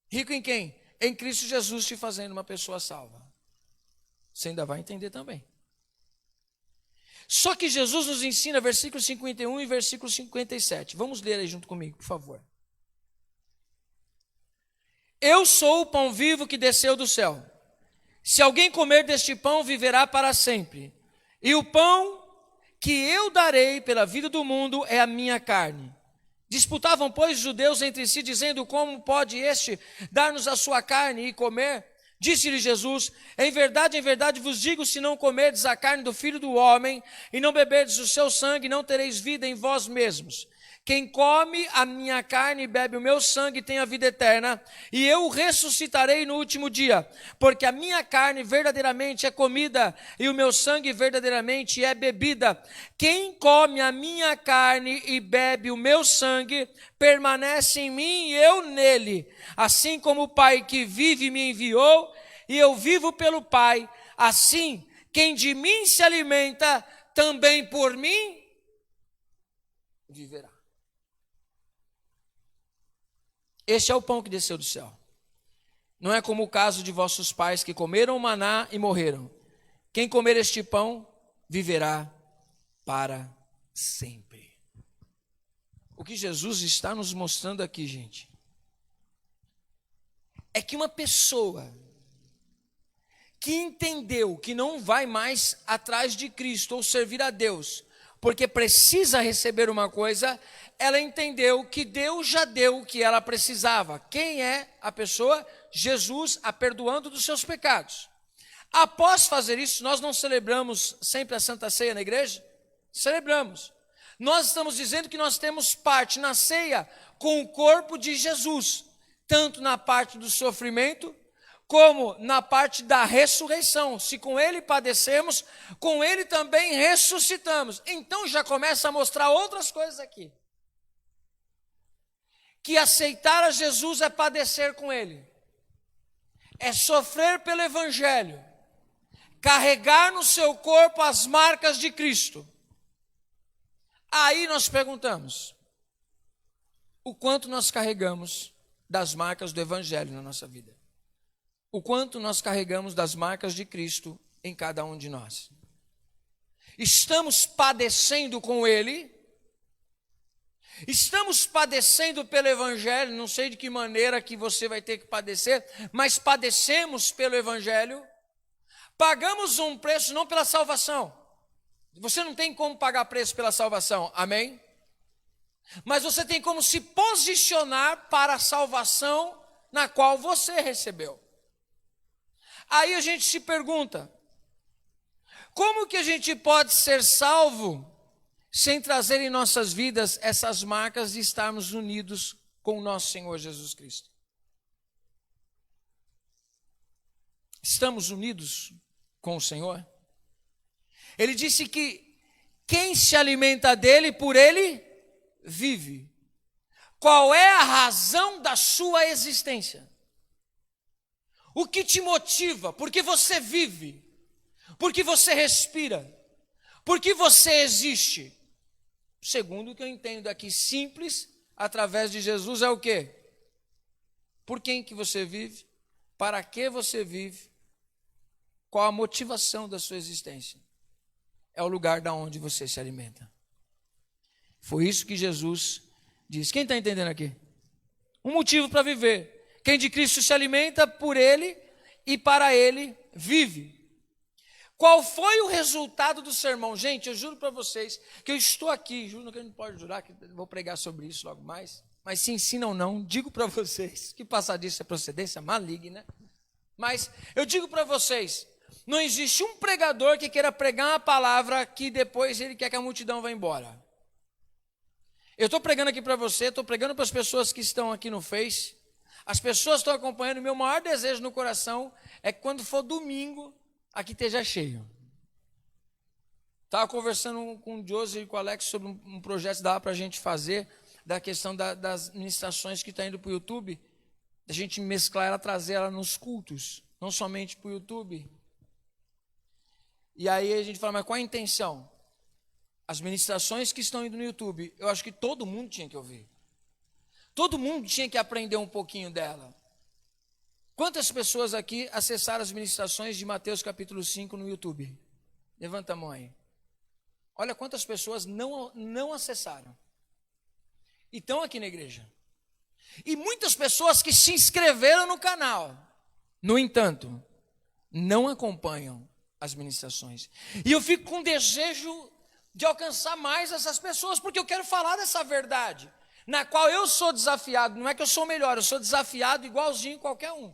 Rico em quem? Em Cristo Jesus, te fazendo uma pessoa salva. Você ainda vai entender também. Só que Jesus nos ensina versículo 51 e versículo 57. Vamos ler aí junto comigo, por favor. Eu sou o pão vivo que desceu do céu. Se alguém comer deste pão, viverá para sempre. E o pão que eu darei pela vida do mundo é a minha carne. Disputavam, pois, os judeus entre si, dizendo, como pode este dar-nos a sua carne e comer? Disse-lhe Jesus, em verdade vos digo, se não comerdes a carne do Filho do Homem, e não beberdes o seu sangue, não tereis vida em vós mesmos. Quem come a minha carne e bebe o meu sangue tem a vida eterna, e eu o ressuscitarei no último dia, porque a minha carne verdadeiramente é comida, e o meu sangue verdadeiramente é bebida. Quem come a minha carne e bebe o meu sangue, permanece em mim e eu nele. Assim como o Pai que vive me enviou, e eu vivo pelo Pai, assim quem de mim se alimenta, também por mim viverá. Este é o pão que desceu do céu. Não é como o caso de vossos pais que comeram maná e morreram. Quem comer este pão viverá para sempre. O que Jesus está nos mostrando aqui, gente, é que uma pessoa que entendeu que não vai mais atrás de Cristo ou servir a Deus, porque precisa receber uma coisa, ela entendeu que Deus já deu o que ela precisava. Quem é a pessoa? Jesus, a perdoando dos seus pecados. Após fazer isso, nós não celebramos sempre a Santa Ceia na igreja? Celebramos. Nós estamos dizendo que nós temos parte na ceia com o corpo de Jesus, tanto na parte do sofrimento, como na parte da ressurreição. Se com ele padecemos, com ele também ressuscitamos. Então já começa a mostrar outras coisas aqui. Que aceitar a Jesus é padecer com ele. É sofrer pelo evangelho. Carregar no seu corpo as marcas de Cristo. Aí nós perguntamos: o quanto nós carregamos das marcas do evangelho na nossa vida? O quanto nós carregamos das marcas de Cristo em cada um de nós? Estamos padecendo com ele? Estamos padecendo pelo evangelho? Não sei de que maneira que você vai ter que padecer, mas padecemos pelo evangelho? Pagamos um preço não pela salvação. Você não tem como pagar preço pela salvação, amém? Mas você tem como se posicionar para a salvação na qual você recebeu. Aí a gente se pergunta: como que a gente pode ser salvo sem trazer em nossas vidas essas marcas de estarmos unidos com o nosso Senhor Jesus Cristo? Estamos unidos com o Senhor? Ele disse que quem se alimenta dele, por ele vive. Qual é a razão da sua existência? O que te motiva? Porque você vive, porque você respira, porque você existe. Segundo o que eu entendo aqui, simples, através de Jesus, é o quê? Por quem que você vive? Para que você vive? Qual a motivação da sua existência? É o lugar da onde você se alimenta. Foi isso que Jesus disse. Quem está entendendo aqui? Um motivo para viver. Quem de Cristo se alimenta, por ele e para ele vive. Qual foi o resultado do sermão? Gente, eu juro para vocês que eu estou aqui, juro que a gente pode jurar, que vou pregar sobre isso logo mais, mas se ensina ou não, digo para vocês, que passar disso é procedência maligna, mas eu digo para vocês, não existe um pregador que queira pregar uma palavra que depois ele quer que a multidão vá embora. Eu estou pregando aqui para você, estou pregando para as pessoas que estão aqui no Face, as pessoas estão acompanhando. Meu maior desejo no coração é que quando for domingo, aqui esteja cheio. Estava conversando com o José e com o Alex sobre um projeto que dava para a gente fazer, da questão das ministrações que está indo para o YouTube, a gente mesclar ela, trazer ela nos cultos, não somente para o YouTube. E aí a gente fala, mas qual a intenção? As ministrações que estão indo no YouTube, eu acho que todo mundo tinha que ouvir. Todo mundo tinha que aprender um pouquinho dela. Quantas pessoas aqui acessaram as ministrações de Mateus capítulo 5 no YouTube? Levanta a mão aí. Olha quantas pessoas não acessaram. E estão aqui na igreja. E muitas pessoas que se inscreveram no canal, no entanto, não acompanham as ministrações. E eu fico com desejo de alcançar mais essas pessoas, porque eu quero falar dessa verdade, na qual eu sou desafiado. Não é que eu sou melhor, eu sou desafiado igualzinho qualquer um.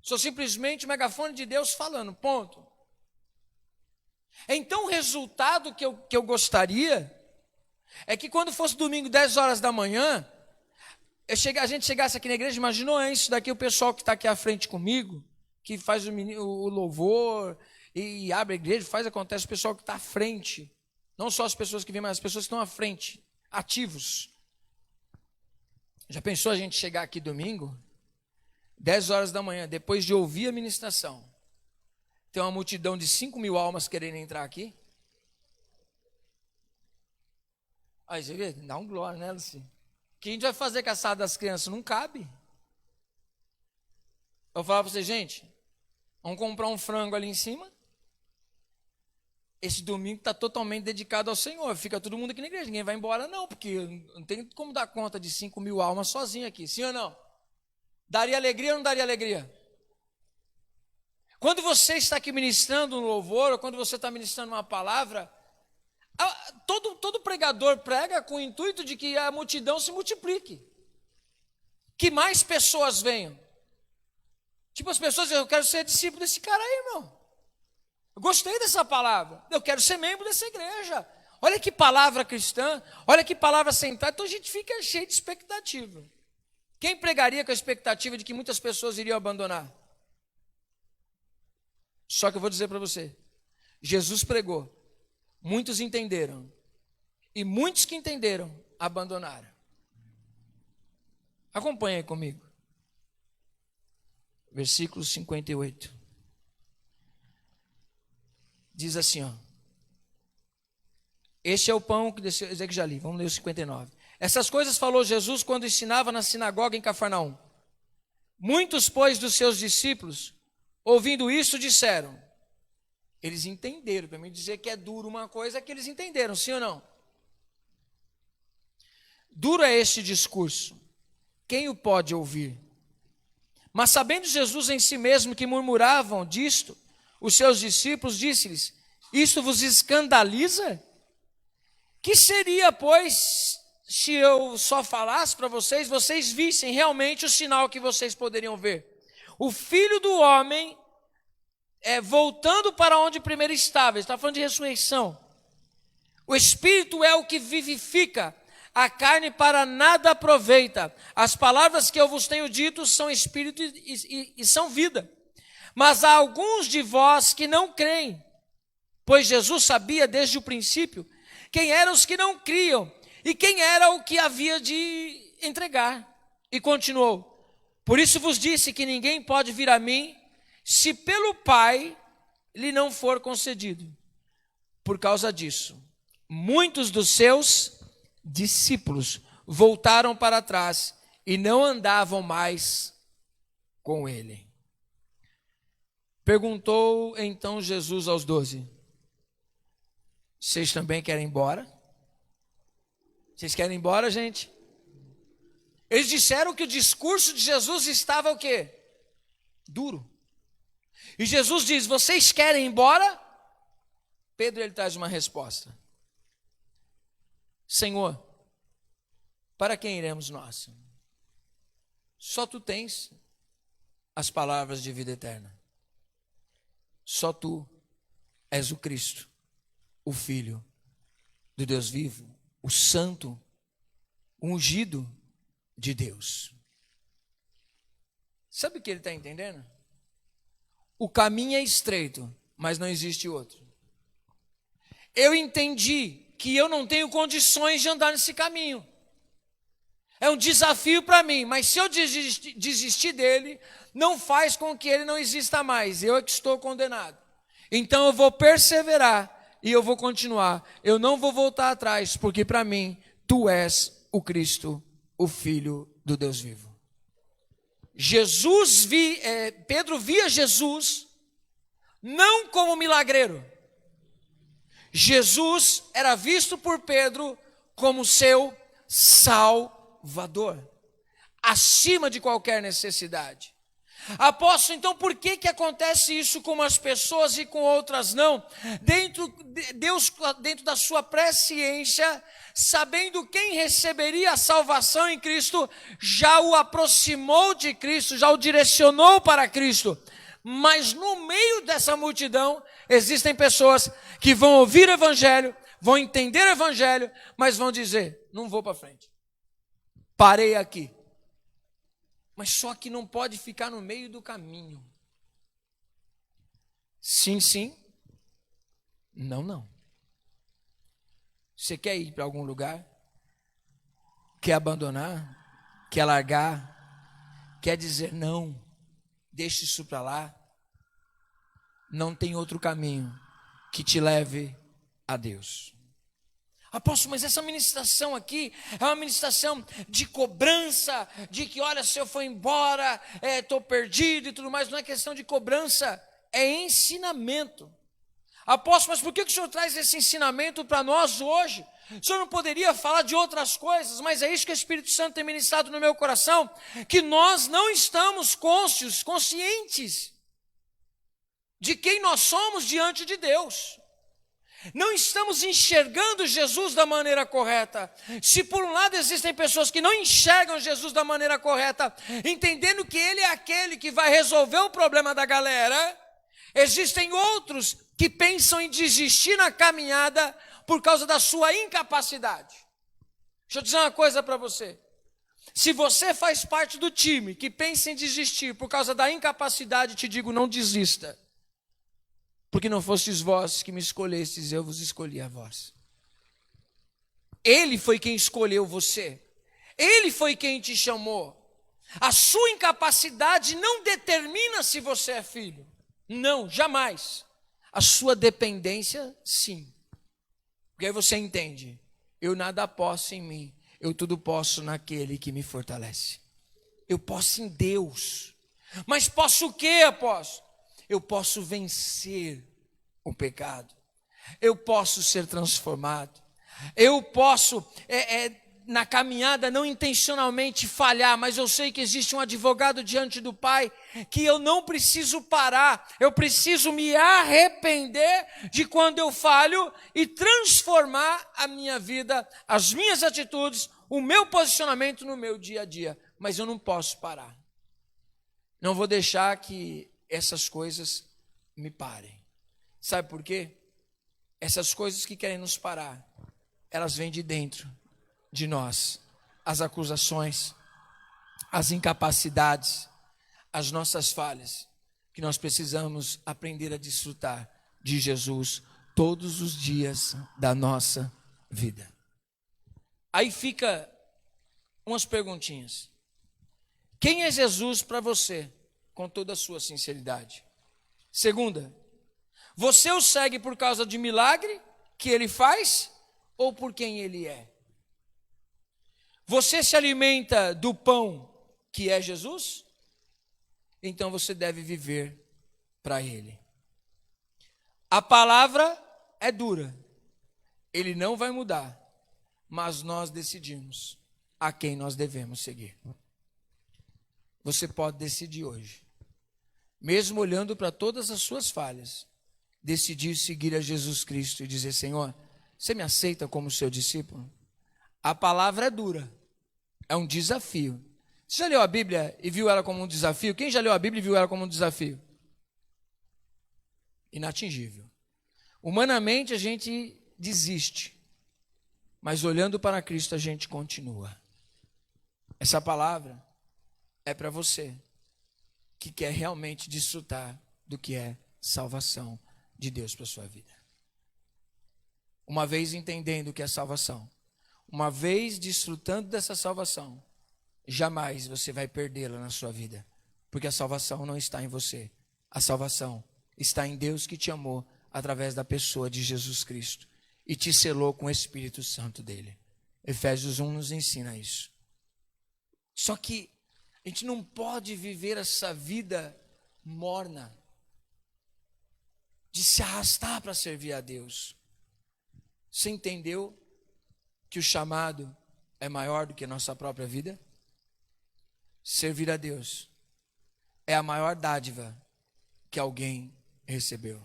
Sou simplesmente o megafone de Deus falando, ponto. Então o resultado que eu gostaria é que quando fosse domingo 10 horas da manhã, a gente chegasse aqui na igreja, imaginou isso daqui, o pessoal que está aqui à frente comigo, que faz o louvor e abre a igreja, acontece, o pessoal que está à frente, não só as pessoas que vêm, mas as pessoas que estão à frente, ativos. Já pensou a gente chegar aqui domingo, 10 horas da manhã, depois de ouvir a ministração, tem uma multidão de 5.000 almas querendo entrar aqui? Aí você vê, dá um glória, né, Luci? O que a gente vai fazer com a sala das crianças? Não cabe. Eu falava para vocês, gente, vamos comprar um frango ali em cima. Esse domingo está totalmente dedicado ao Senhor. Fica todo mundo aqui na igreja. Ninguém vai embora, não, porque não tem como dar conta de 5.000 almas sozinho aqui. Sim ou não? Daria alegria ou não daria alegria? Quando você está aqui ministrando um louvor, ou quando você está ministrando uma palavra, todo pregador prega com o intuito de que a multidão se multiplique. Que mais pessoas venham. Tipo, as pessoas dizem, eu quero ser discípulo desse cara aí, irmão. Eu gostei dessa palavra. Eu quero ser membro dessa igreja. Olha que palavra cristã. Olha que palavra centrada. Então a gente fica cheio de expectativa. Quem pregaria com a expectativa de que muitas pessoas iriam abandonar? Só que eu vou dizer para você. Jesus pregou. Muitos entenderam. E muitos que entenderam, abandonaram. Acompanhe comigo. Versículo 58. Diz assim, ó. Este é o pão que desceu, que já li, vamos ler o 59. Essas coisas falou Jesus quando ensinava na sinagoga em Cafarnaum. Muitos, pois, dos seus discípulos, ouvindo isso, disseram. Eles entenderam, para mim dizer que é duro uma coisa é que eles entenderam, sim ou não? Duro é este discurso, quem o pode ouvir? Mas sabendo Jesus em si mesmo que murmuravam disto, os seus discípulos disse-lhes, isto vos escandaliza? Que seria, pois, se eu só falasse para vocês, vocês vissem realmente o sinal que vocês poderiam ver? O Filho do Homem, voltando para onde primeiro estava, ele está falando de ressurreição. O Espírito é o que vivifica, a carne para nada aproveita. As palavras que eu vos tenho dito são Espírito e são vida. Mas há alguns de vós que não creem, pois Jesus sabia desde o princípio quem eram os que não criam e quem era o que havia de entregar. E continuou, por isso vos disse que ninguém pode vir a mim se pelo Pai lhe não for concedido. Por causa disso, muitos dos seus discípulos voltaram para trás e não andavam mais com ele. Perguntou então Jesus aos 12, vocês também querem ir embora? Vocês querem ir embora, gente? Eles disseram que o discurso de Jesus estava o quê? Duro. E Jesus diz, vocês querem ir embora? Pedro, ele traz uma resposta. Senhor, para quem iremos nós? Só tu tens as palavras de vida eterna. Só tu és o Cristo, o Filho do Deus vivo, o Santo, o ungido de Deus. Sabe o que ele está entendendo? O caminho é estreito, mas não existe outro. Eu entendi que eu não tenho condições de andar nesse caminho. É um desafio para mim, mas se eu desistir dele, não faz com que ele não exista mais. Eu é que estou condenado. Então eu vou perseverar e eu vou continuar. Eu não vou voltar atrás, porque para mim, tu és o Cristo, o Filho do Deus vivo. Pedro via Jesus não como milagreiro. Jesus era visto por Pedro como seu Salvador, acima de qualquer necessidade. Apóstolo, então por que acontece isso com umas pessoas e com outras não? Deus, dentro da sua presciência, sabendo quem receberia a salvação em Cristo, já o aproximou de Cristo, já o direcionou para Cristo. Mas no meio dessa multidão, existem pessoas que vão ouvir o Evangelho, vão entender o Evangelho, mas vão dizer, não vou para frente. Parei aqui. Mas só que não pode ficar no meio do caminho. Sim, sim. Não, não. Você quer ir para algum lugar? Quer abandonar? Quer largar? Quer dizer não? Deixe isso para lá. Não tem outro caminho que te leve a Deus. Apóstolo, mas essa ministração aqui é uma ministração de cobrança, de que olha, se eu for embora, estou perdido e tudo mais. Não é questão de cobrança, é ensinamento. Apóstolo, mas por que o senhor traz esse ensinamento para nós hoje? O senhor não poderia falar de outras coisas, mas é isso que o Espírito Santo tem ministrado no meu coração, que nós não estamos conscientes de quem nós somos diante de Deus. Não estamos enxergando Jesus da maneira correta. Se por um lado existem pessoas que não enxergam Jesus da maneira correta, entendendo que Ele é aquele que vai resolver o problema da galera, existem outros que pensam em desistir na caminhada por causa da sua incapacidade. Deixa eu dizer uma coisa para você. Se você faz parte do time que pensa em desistir por causa da incapacidade, te digo, não desista. Porque não fostes vós que me escolhestes, eu vos escolhi a vós. Ele foi quem escolheu você. Ele foi quem te chamou. A sua incapacidade não determina se você é filho. Não, jamais. A sua dependência, sim. Porque aí você entende. Eu nada posso em mim. Eu tudo posso naquele que me fortalece. Eu posso em Deus. Mas posso o quê, apóstolo? Eu posso vencer o pecado. Eu posso ser transformado. Eu posso, na caminhada, não intencionalmente falhar, mas eu sei que existe um advogado diante do Pai, que eu não preciso parar, eu preciso me arrepender de quando eu falho e transformar a minha vida, as minhas atitudes, o meu posicionamento no meu dia a dia. Mas eu não posso parar. Não vou deixar que essas coisas me parem. Sabe por quê? Essas coisas que querem nos parar, elas vêm de dentro de nós. As acusações, as incapacidades, as nossas falhas, que nós precisamos aprender a desfrutar de Jesus todos os dias da nossa vida. Aí fica umas perguntinhas. Quem é Jesus para você? Com toda a sua sinceridade. Segunda, você o segue por causa de milagre que ele faz ou por quem ele é? Você se alimenta do pão que é Jesus? Então você deve viver para ele. A palavra é dura, ele não vai mudar, mas nós decidimos a quem nós devemos seguir. Você pode decidir hoje, mesmo olhando para todas as suas falhas, decidir seguir a Jesus Cristo e dizer: Senhor, você me aceita como seu discípulo? A palavra é dura, é um desafio. Você já leu a Bíblia e viu ela como um desafio? Quem já leu a Bíblia e viu ela como um desafio? Inatingível. Humanamente a gente desiste, mas olhando para Cristo a gente continua. Essa palavra é para você que quer realmente desfrutar do que é salvação de Deus para a sua vida. Uma vez entendendo o que é salvação, uma vez desfrutando dessa salvação, jamais você vai perdê-la na sua vida, porque a salvação não está em você. A salvação está em Deus que te amou através da pessoa de Jesus Cristo e te selou com o Espírito Santo dele. Efésios 1 nos ensina isso. Só que a gente não pode viver essa vida morna, de se arrastar para servir a Deus. Você entendeu que o chamado é maior do que a nossa própria vida? Servir a Deus é a maior dádiva que alguém recebeu.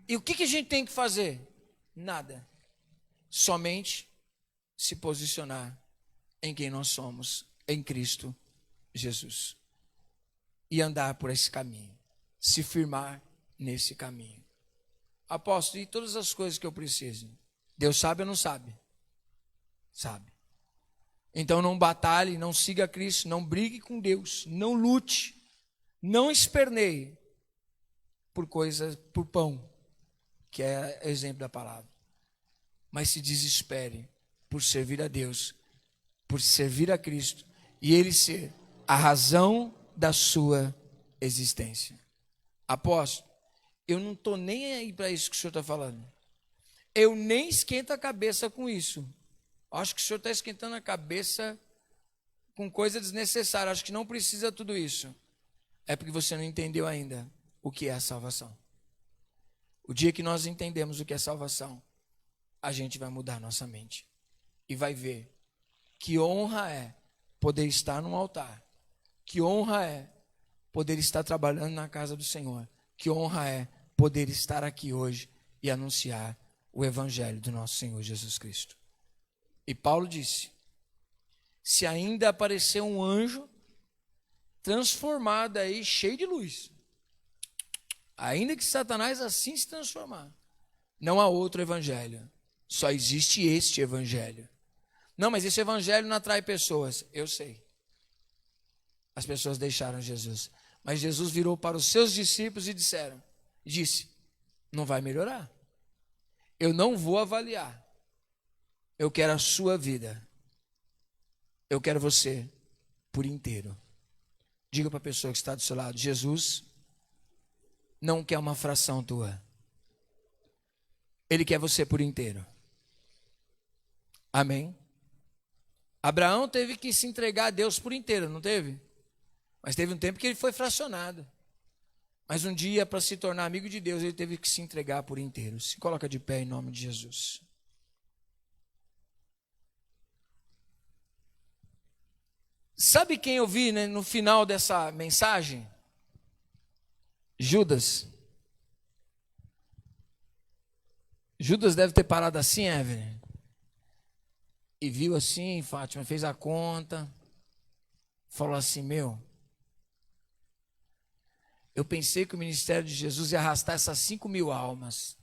E o que a gente tem que fazer? Nada. Somente se posicionar em quem nós somos, em Cristo Jesus. E andar por esse caminho. Se firmar nesse caminho. Apóstolo, e todas as coisas que eu preciso? Deus sabe ou não sabe? Sabe. Então não batalhe, não siga Cristo, não brigue com Deus, não lute, não esperneie por coisas, por pão, que é exemplo da palavra. Mas se desespere por servir a Deus, por servir a Cristo e Ele ser a razão da sua existência. Apóstolo, eu não estou nem aí para isso que o senhor está falando. eu nem esquento a cabeça com isso. Acho que o senhor está esquentando a cabeça com coisa desnecessária. Acho que não precisa tudo isso. É porque você não entendeu ainda o que é a salvação. O dia que nós entendemos o que é salvação, a gente vai mudar nossa mente. E vai ver que honra é poder estar num altar. Que honra é poder estar trabalhando na casa do Senhor. Que honra é poder estar aqui hoje e anunciar o evangelho do nosso Senhor Jesus Cristo. E Paulo disse, se ainda aparecer um anjo transformado aí, cheio de luz, ainda que Satanás assim se transformar, não há outro evangelho, só existe este evangelho. Não, mas esse evangelho não atrai pessoas. Eu sei. As pessoas deixaram Jesus. Mas Jesus virou para os seus discípulos e disse, não vai melhorar. Eu não vou avaliar. Eu quero a sua vida. Eu quero você por inteiro. Diga para a pessoa que está do seu lado, Jesus não quer uma fração tua. Ele quer você por inteiro. Amém? Abraão teve que se entregar a Deus por inteiro, não teve? Mas teve um tempo que ele foi fracionado. Mas um dia, para se tornar amigo de Deus, ele teve que se entregar por inteiro. Se coloca de pé em nome de Jesus. Sabe quem eu vi, né, no final dessa mensagem? Judas. Judas deve ter parado assim, Evelyn. E viu assim, Fátima, fez a conta. Falou assim, eu pensei que o ministério de Jesus ia arrastar essas 5.000 almas.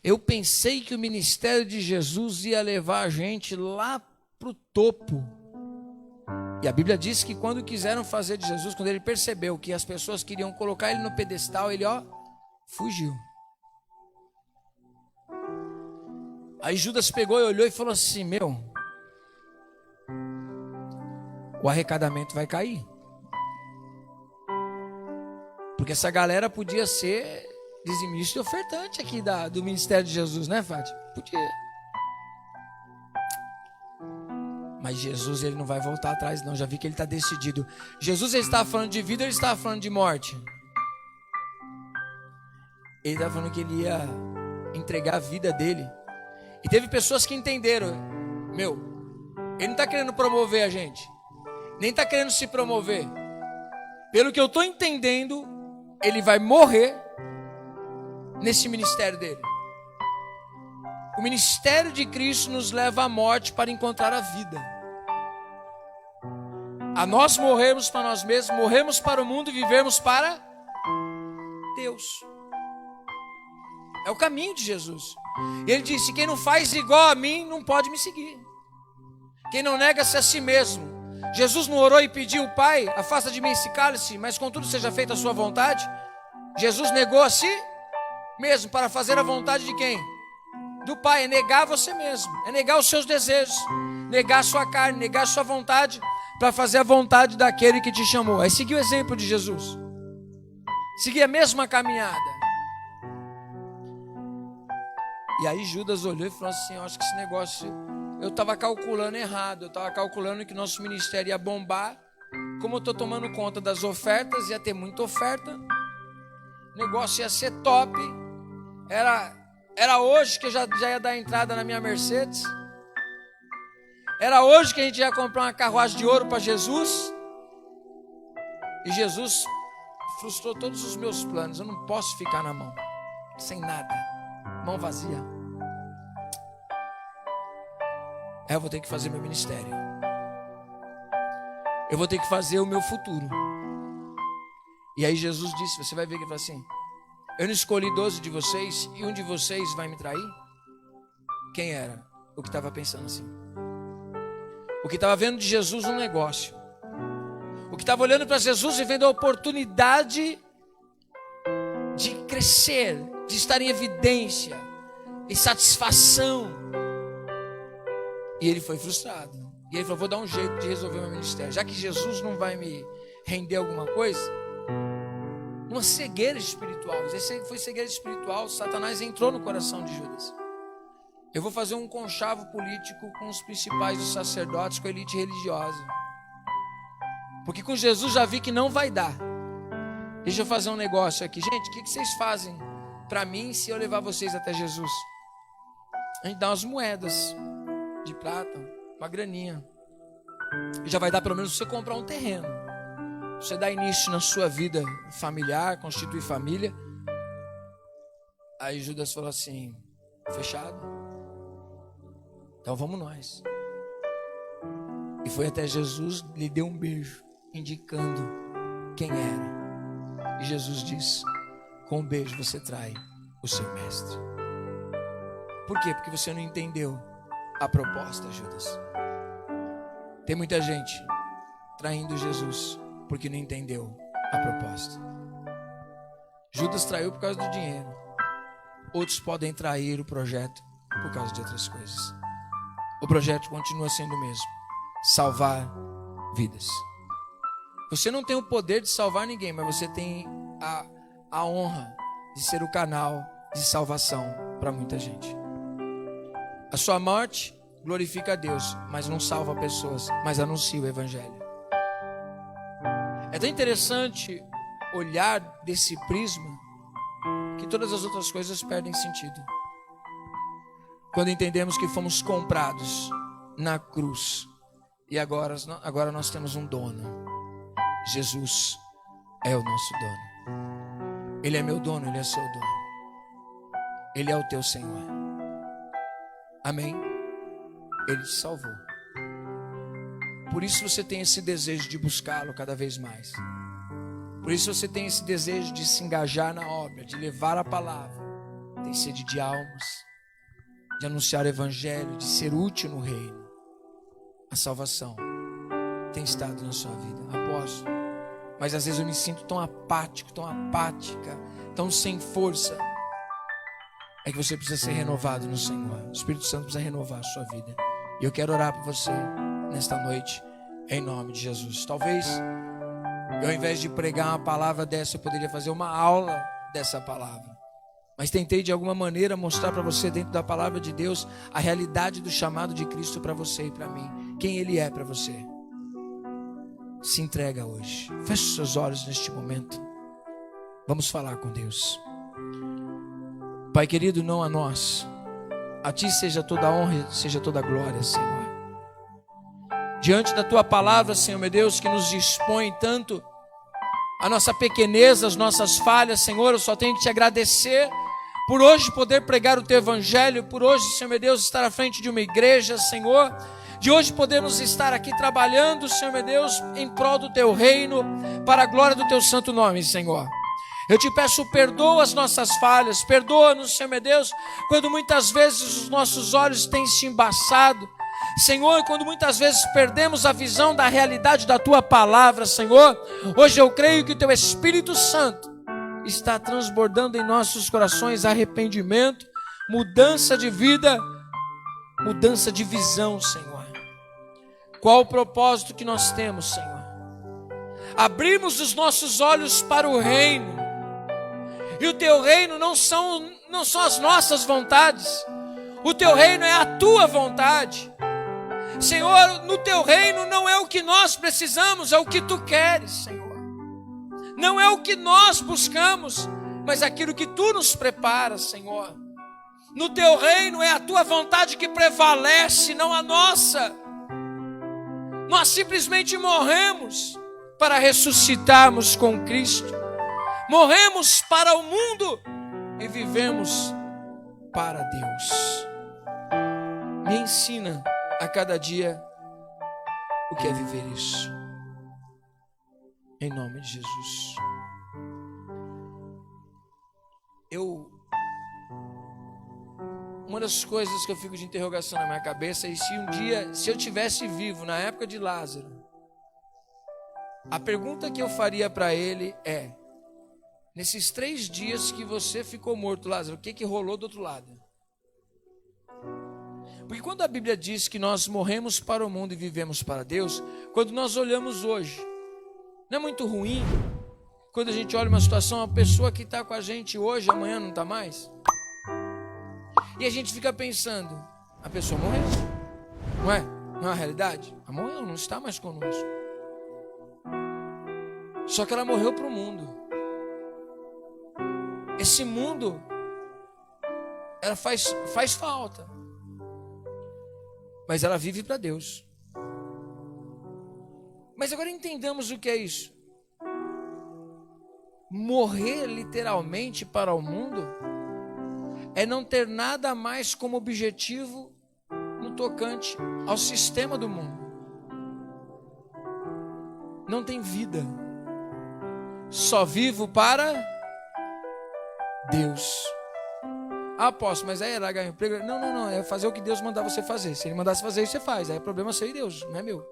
Eu pensei que o ministério de Jesus ia levar a gente lá para o topo. E a Bíblia diz que quando quiseram fazer de Jesus, quando ele percebeu que as pessoas queriam colocar ele no pedestal, ele, fugiu. Aí Judas pegou e olhou e falou assim, o arrecadamento vai cair. Porque essa galera podia ser dizimista e ofertante aqui do ministério de Jesus, né, Fátima? Podia. Mas Jesus, ele não vai voltar atrás não, já vi que ele está decidido. Jesus, ele estava falando de vida ou ele estava falando de morte? Ele estava falando que ele ia entregar a vida dele. E teve pessoas que entenderam, ele não está querendo promover a gente, nem está querendo se promover. Pelo que eu estou entendendo, ele vai morrer nesse ministério dele. O ministério de Cristo nos leva à morte para encontrar a vida. A nós morrermos para nós mesmos, morremos para o mundo e vivemos para Deus. É o caminho de Jesus. E ele disse, quem não faz igual a mim, não pode me seguir. Quem não nega-se a si mesmo. Jesus não orou e pediu, Pai, afasta de mim esse cálice, mas contudo seja feita a sua vontade. Jesus negou a si mesmo para fazer a vontade de quem? Do Pai. É negar você mesmo, é negar os seus desejos, negar a sua carne, negar a sua vontade, para fazer a vontade daquele que te chamou. Aí seguir o exemplo de Jesus, seguir a mesma caminhada. E aí Judas olhou e falou assim, eu acho que esse negócio, eu estava calculando errado, eu estava calculando que nosso ministério ia bombar, como eu estou tomando conta das ofertas, ia ter muita oferta, o negócio ia ser top, era hoje que eu já ia dar entrada na minha Mercedes, era hoje que a gente ia comprar uma carruagem de ouro para Jesus, e Jesus frustrou todos os meus planos, eu não posso ficar na mão, sem nada, mão vazia. Eu vou ter que fazer meu ministério. Eu vou ter que fazer o meu futuro. E aí Jesus disse, você vai ver que ele falou assim, eu não escolhi 12 de vocês e um de vocês vai me trair? Quem era? O que estava pensando assim. O que estava vendo de Jesus um negócio. O que estava olhando para Jesus e vendo a oportunidade de crescer, de estar em evidência, em satisfação. E ele foi frustrado. E ele falou, vou dar um jeito de resolver o meu ministério. Já que Jesus não vai me render alguma coisa, Uma cegueira espiritual. Esse foi cegueira espiritual. Satanás entrou no coração de Judas. Eu vou fazer um conchavo político com os principais dos sacerdotes, com a elite religiosa. Porque com Jesus já vi que não vai dar. Deixa eu fazer um negócio aqui. Gente, o que vocês fazem para mim se eu levar vocês até Jesus? A gente dá umas moedas de prata, uma graninha. E já vai dar pelo menos você comprar um terreno. Você dá início na sua vida familiar, constituir família. Aí Judas falou assim: fechado? Então vamos nós. E foi até Jesus, lhe deu um beijo, indicando quem era. E Jesus disse: com um beijo você trai o seu mestre. Por quê? Porque você não entendeu a proposta, Judas. Tem muita gente traindo Jesus porque não entendeu a proposta. Judas traiu por causa do dinheiro. Outros podem trair o projeto por causa de outras coisas. O projeto continua sendo o mesmo: salvar vidas. Você não tem o poder de salvar ninguém, mas você tem a honra de ser o canal de salvação para muita gente. A sua morte glorifica a Deus, mas não salva pessoas, mas anuncia o Evangelho. É tão interessante olhar desse prisma que todas as outras coisas perdem sentido. Quando entendemos que fomos comprados na cruz e agora nós temos um dono. Jesus é o nosso dono. Ele é meu dono, Ele é seu dono. Ele é o teu Senhor. Amém? Ele te salvou. Por isso você tem esse desejo de buscá-lo cada vez mais. Por isso você tem esse desejo de se engajar na obra, de levar a palavra. Tem sede de almas, de anunciar o Evangelho, de ser útil no reino. A salvação tem estado na sua vida. Apóstolo, mas às vezes eu me sinto tão apático, tão apática, tão sem força. É que você precisa ser renovado no Senhor. O Espírito Santo precisa renovar a sua vida. E eu quero orar por você nesta noite, em nome de Jesus. Talvez eu, ao invés de pregar uma palavra dessa, eu poderia fazer uma aula dessa palavra. Mas tentei de alguma maneira mostrar para você, dentro da palavra de Deus, a realidade do chamado de Cristo para você e para mim. Quem Ele é para você. Se entrega hoje. Feche os seus olhos neste momento. Vamos falar com Deus. Pai querido, não a nós. A Ti seja toda a honra, seja toda a glória, Senhor. Diante da Tua palavra, Senhor meu Deus, que nos dispõe tanto a nossa pequenez, as nossas falhas, Senhor, eu só tenho que Te agradecer por hoje poder pregar o Teu Evangelho, por hoje, Senhor meu Deus, estar à frente de uma igreja, Senhor, de hoje podermos estar aqui trabalhando, Senhor meu Deus, em prol do Teu reino, para a glória do Teu santo nome, Senhor. Eu Te peço, perdoa as nossas falhas, perdoa-nos, Senhor meu Deus, quando muitas vezes os nossos olhos têm se embaçado, Senhor, quando muitas vezes perdemos a visão da realidade da Tua palavra, Senhor, hoje eu creio que o Teu Espírito Santo está transbordando em nossos corações arrependimento, mudança de vida, mudança de visão, Senhor. Qual o propósito que nós temos, Senhor? Abrimos os nossos olhos para o reino, e o Teu reino não são as nossas vontades, o Teu reino é a Tua vontade. Senhor, no Teu reino não é o que nós precisamos, é o que Tu queres, Senhor. Não é o que nós buscamos, mas aquilo que Tu nos preparas, Senhor. No Teu reino é a Tua vontade que prevalece, não a nossa. Nós simplesmente morremos para ressuscitarmos com Cristo. Morremos para o mundo e vivemos para Deus. Me ensina a cada dia o que é viver isso. Em nome de Jesus. Uma das coisas que eu fico de interrogação na minha cabeça é se eu tivesse vivo na época de Lázaro, a pergunta que eu faria para ele é: nesses 3 dias que você ficou morto, Lázaro, o que rolou do outro lado? Porque quando a Bíblia diz que nós morremos para o mundo e vivemos para Deus, quando nós olhamos hoje, não é muito ruim quando a gente olha uma situação, a pessoa que está com a gente hoje, amanhã não está mais. E a gente fica pensando, a pessoa morreu. Não é? Não é a realidade? Ela morreu, não está mais conosco. Só que ela morreu para o mundo. Esse mundo, ela faz falta. Mas ela vive para Deus. Mas agora entendamos o que é isso. Morrer literalmente para o mundo é não ter nada mais como objetivo no tocante ao sistema do mundo. Não tem vida. Só vivo para Deus. Ah, apóstolo, mas aí era ganhar emprego? Não, é fazer o que Deus mandar você fazer. Se Ele mandasse fazer isso, você faz. Aí é problema seu e Deus, não é meu.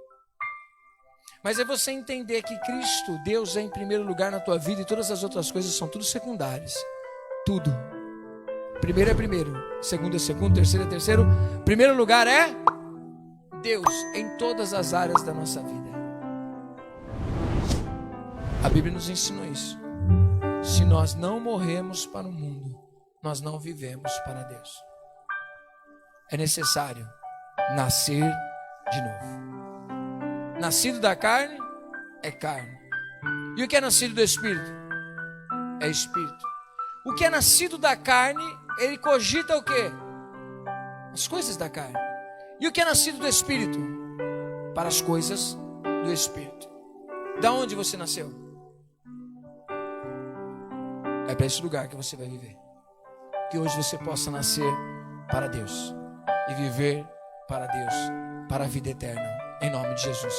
Mas é você entender que Cristo, Deus é em primeiro lugar na tua vida e todas as outras coisas são tudo secundárias. Tudo. Primeiro é primeiro, segundo é segundo, terceiro é terceiro. Primeiro lugar é Deus em todas as áreas da nossa vida. A Bíblia nos ensinou isso. Se nós não morremos para o mundo, nós não vivemos para Deus. É necessário nascer de novo. Nascido da carne é carne. E o que é nascido do Espírito? É Espírito. O que é nascido da carne, ele cogita o quê? As coisas da carne. E o que é nascido do Espírito? Para as coisas do Espírito. Da onde você nasceu? É para esse lugar que você vai viver. Que hoje você possa nascer para Deus e viver para Deus, para a vida eterna. Em nome de Jesus.